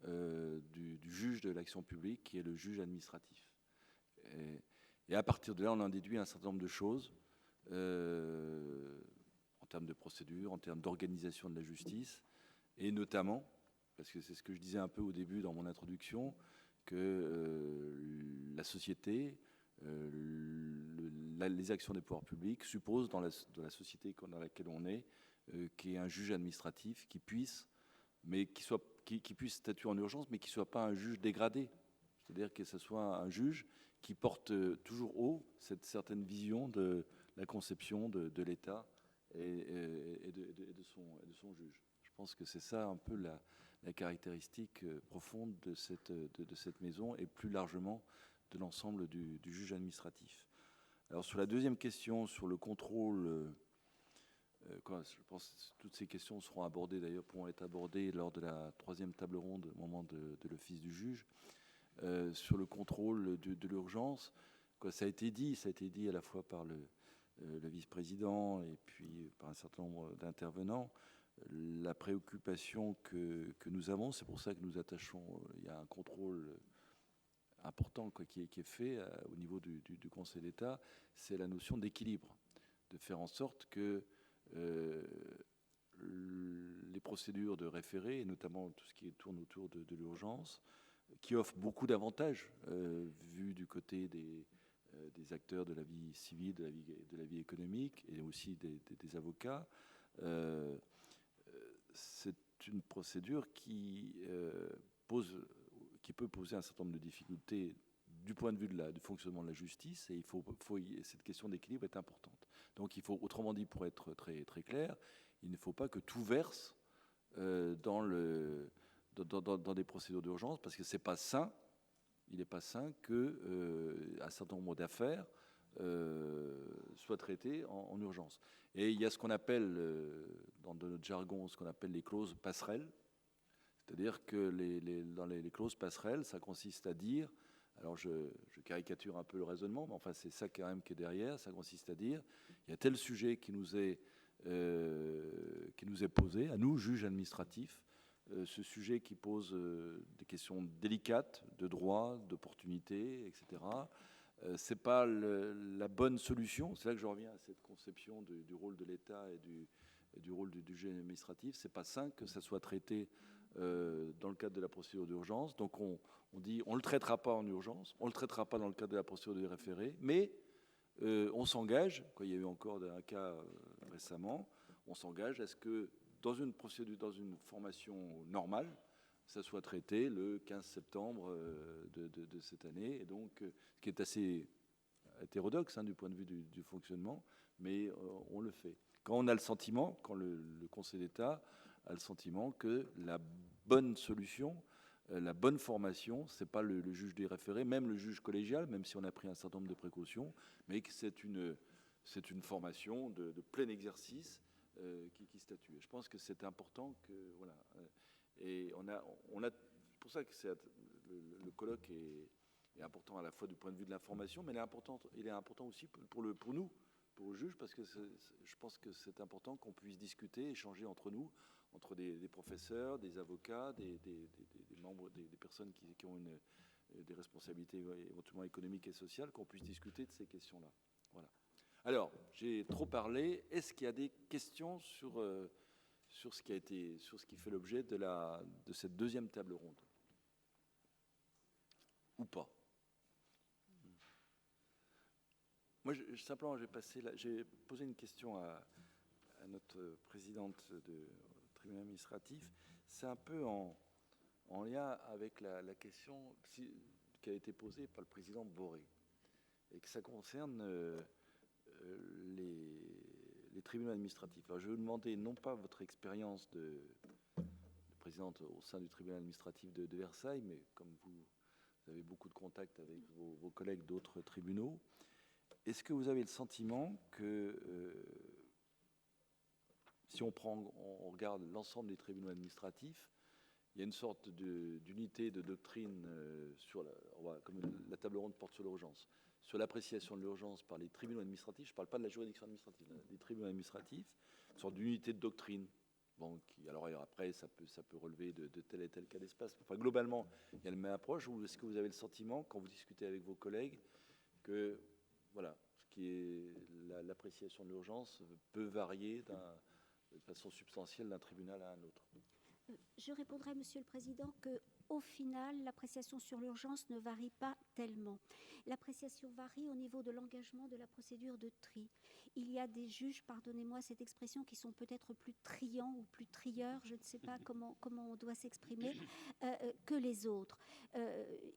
du juge de l'action publique, qui est le juge administratif. Et à partir de là, on en déduit un certain nombre de choses en termes de procédure, en termes d'organisation de la justice, et notamment, parce que c'est ce que je disais un peu au début dans mon introduction, que la société, les actions des pouvoirs publics supposent dans la société dans laquelle on est, qu'il y ait un juge administratif qui puisse statuer en urgence, mais qui ne soit pas un juge dégradé. C'est-à-dire que ce soit un juge qui porte toujours haut cette certaine vision de la conception de l'État et de son juge. Je pense que c'est ça un peu la caractéristique profonde de cette maison et plus largement de l'ensemble du juge administratif. Alors sur la deuxième question, sur le contrôle, je pense que toutes ces questions seront abordées, d'ailleurs pourront être abordées lors de la troisième table ronde au moment de l'office du juge. Sur le contrôle de l'urgence, ça a été dit à la fois par le vice-président et puis par un certain nombre d'intervenants. La préoccupation que nous avons, c'est pour ça que nous attachons, il y a un contrôle important qui est fait au niveau du Conseil d'État, c'est la notion d'équilibre, de faire en sorte que les procédures de référé, et notamment tout ce qui tourne autour de l'urgence, qui offre beaucoup d'avantages vu du côté des acteurs de la vie civile, de la vie économique et aussi des avocats. C'est une procédure qui peut poser un certain nombre de difficultés du point de vue du fonctionnement de la justice, et cette question d'équilibre est importante. Donc il faut, autrement dit, pour être très, très clair, il ne faut pas que tout verse dans des procédures d'urgence, parce que c'est pas sain. Il n'est pas sain qu'un certain nombre d'affaires soient traitées en urgence. Et il y a ce qu'on appelle, dans notre jargon, ce qu'on appelle les clauses passerelles. C'est-à-dire que dans les clauses passerelles, ça consiste à dire, alors je caricature un peu le raisonnement, mais enfin c'est ça quand même qui est derrière, ça consiste à dire, il y a tel sujet qui nous est posé, à nous, juges administratifs, ce sujet qui pose des questions délicates de droit, d'opportunité, etc. C'est pas la bonne solution. C'est là que je reviens à cette conception du rôle de l'État et du rôle du juge administratif. C'est pas sain que ça soit traité dans le cadre de la procédure d'urgence. Donc on dit on le traitera pas en urgence, on le traitera pas dans le cadre de la procédure de référé, mais on s'engage. Il y a eu encore un cas récemment. On s'engage à ce que dans une procédure, dans une formation normale, ça soit traité le 15 septembre de cette année, et donc ce qui est assez hétérodoxe du point de vue du fonctionnement, mais on le fait. Quand on a le sentiment, quand le Conseil d'État a le sentiment que la bonne solution, la bonne formation, c'est pas le juge des référés, même le juge collégial, même si on a pris un certain nombre de précautions, mais que c'est une formation de plein exercice qui statue. Et je pense que c'est important que et on a pour ça que le colloque est important à la fois du point de vue de l'information, mais il est important aussi pour nous, pour le juge, parce que je pense que c'est important qu'on puisse discuter, échanger entre nous, entre des professeurs, des avocats, des membres, des personnes qui ont des responsabilités éventuellement économiques et sociales, qu'on puisse discuter de ces questions-là. Voilà. Alors, j'ai trop parlé. Est-ce qu'il y a des questions sur ce qui fait l'objet de cette deuxième table ronde? Ou pas? Moi, simplement, j'ai posé une question à notre présidente du tribunal administratif. C'est un peu en lien avec la question qui a été posée par le président Boré, et que ça concerne les tribunaux administratifs. Alors, je vais vous demander non pas votre expérience de présidente au sein du tribunal administratif de Versailles, mais comme vous avez beaucoup de contacts avec vos collègues d'autres tribunaux, est-ce que vous avez le sentiment que si on regarde l'ensemble des tribunaux administratifs, il y a une sorte d'unité de doctrine comme la table ronde porte sur l'urgence, sur l'appréciation de l'urgence par les tribunaux administratifs, je ne parle pas de la juridiction administrative, des tribunaux administratifs, une sorte d'unité de doctrine. Bon, alors après, ça peut relever de tel et tel cas d'espace. Enfin, globalement, il y a la même approche. Ou est-ce que vous avez le sentiment, quand vous discutez avec vos collègues, que voilà, ce qui est l'appréciation de l'urgence peut varier de façon substantielle d'un tribunal à un autre? Je répondrai, Monsieur le Président, que au final, l'appréciation sur l'urgence ne varie pas tellement. L'appréciation varie au niveau de l'engagement de la procédure de tri. Il y a des juges, pardonnez-moi cette expression, qui sont peut-être plus triants ou plus trieurs, je ne sais pas comment on doit s'exprimer, que les autres.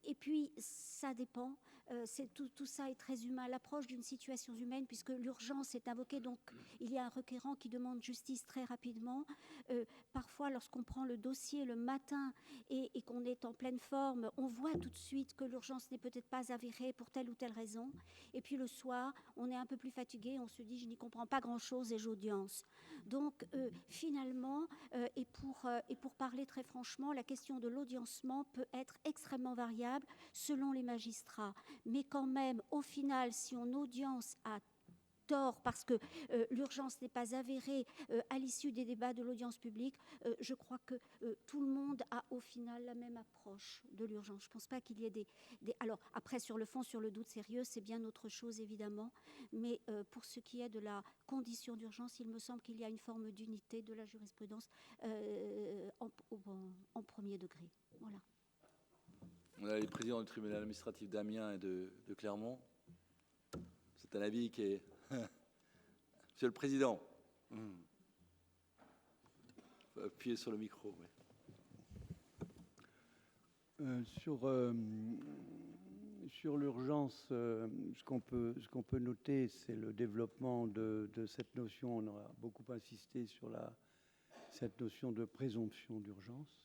Et puis, ça dépend. Tout ça est très humain. L'approche d'une situation humaine, puisque l'urgence est invoquée, donc il y a un requérant qui demande justice très rapidement. Parfois, lorsqu'on prend le dossier le matin et qu'on est en pleine forme, on voit tout de suite que l'urgence n'est peut-être pas avérée pour telle ou telle raison. Et puis le soir, on est un peu plus fatigué, on se dit je n'y comprends pas grand-chose et j'audience. Donc finalement, et pour parler très franchement, la question de l'audiencement peut être extrêmement variable selon les magistrats. Mais quand même, au final, si on audience à tort parce que l'urgence n'est pas avérée à l'issue des débats de l'audience publique, je crois que tout le monde a au final la même approche de l'urgence. Je ne pense pas qu'il y ait des... Alors après, sur le fond, sur le doute sérieux, c'est bien autre chose évidemment, mais pour ce qui est de la condition d'urgence, il me semble qu'il y a une forme d'unité de la jurisprudence en premier degré. Voilà. On a les présidents du tribunal administratif d'Amiens et de Clermont. C'est un avis qui est... Monsieur le Président, faut appuyer sur le micro. Ouais. Sur l'urgence, ce qu'on peut noter, c'est le développement de cette notion. On aura beaucoup insisté sur cette notion de présomption d'urgence,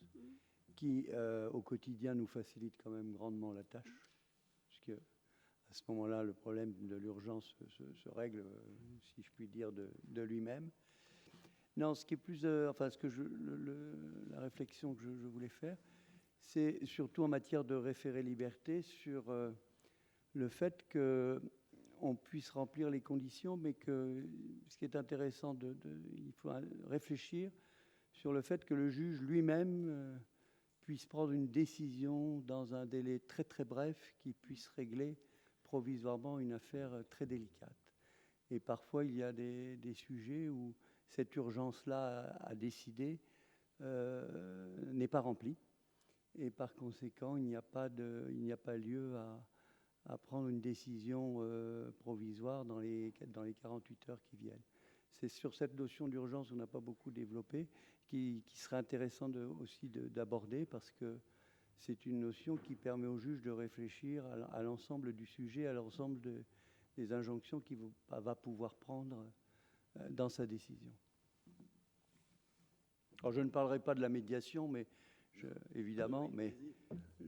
qui au quotidien nous facilite quand même grandement la tâche, puisque à ce moment-là, le problème de l'urgence se règle, si je puis dire, de lui-même. Non, ce qui est plus, la réflexion que je voulais faire, c'est surtout en matière de référé-liberté sur le fait qu'on puisse remplir les conditions, mais que ce qui est intéressant, il faut réfléchir sur le fait que le juge lui-même puisse prendre une décision dans un délai très très bref qui puisse régler provisoirement une affaire très délicate. Et parfois, il y a des sujets où cette urgence-là à décider n'est pas remplie. Et par conséquent, il n'y a pas lieu à prendre une décision provisoire dans les 48 heures qui viennent. C'est sur cette notion d'urgence qu'on n'a pas beaucoup développé, qui serait intéressant aussi d'aborder, parce que c'est une notion qui permet au juge de réfléchir à l'ensemble du sujet, à l'ensemble des injonctions qu'il va pouvoir prendre dans sa décision. Alors, je ne parlerai pas de la médiation, mais évidemment, mais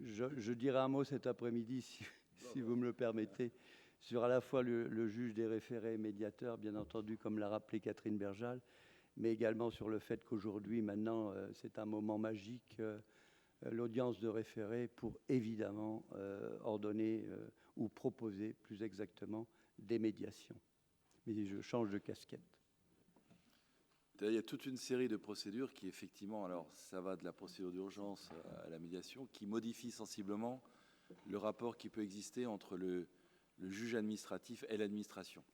je dirai un mot cet après-midi, si vous me le permettez, sur à la fois le juge des référés médiateurs, bien entendu, comme l'a rappelé Catherine Berjal, mais également sur le fait qu'aujourd'hui, maintenant, c'est un moment magique l'audience de référé pour évidemment ordonner ou proposer plus exactement des médiations. Mais je change de casquette. Il y a toute une série de procédures qui, effectivement, alors ça va de la procédure d'urgence à la médiation, qui modifie sensiblement le rapport qui peut exister entre le juge administratif et l'administration.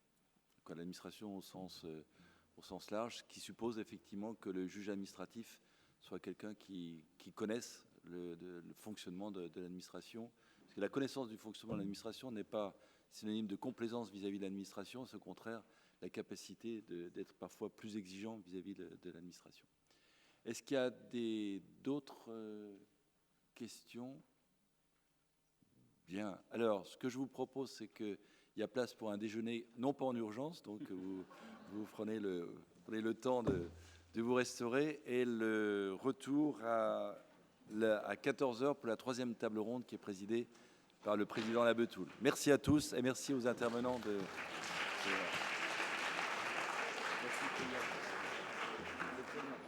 L'administration au sens large, qui suppose effectivement que le juge administratif soit quelqu'un qui connaisse le fonctionnement de l'administration. Parce que la connaissance du fonctionnement de l'administration n'est pas synonyme de complaisance vis-à-vis de l'administration, c'est au contraire la capacité d'être parfois plus exigeant vis-à-vis de l'administration. Est-ce qu'il y a d'autres questions? Bien. Alors, ce que je vous propose, c'est qu'il y a place pour un déjeuner, non pas en urgence, donc vous prenez le temps de vous restaurer, et le retour à 14h pour la 3e table ronde qui est présidée par le président Labetoul. Merci à tous et merci aux intervenants Merci.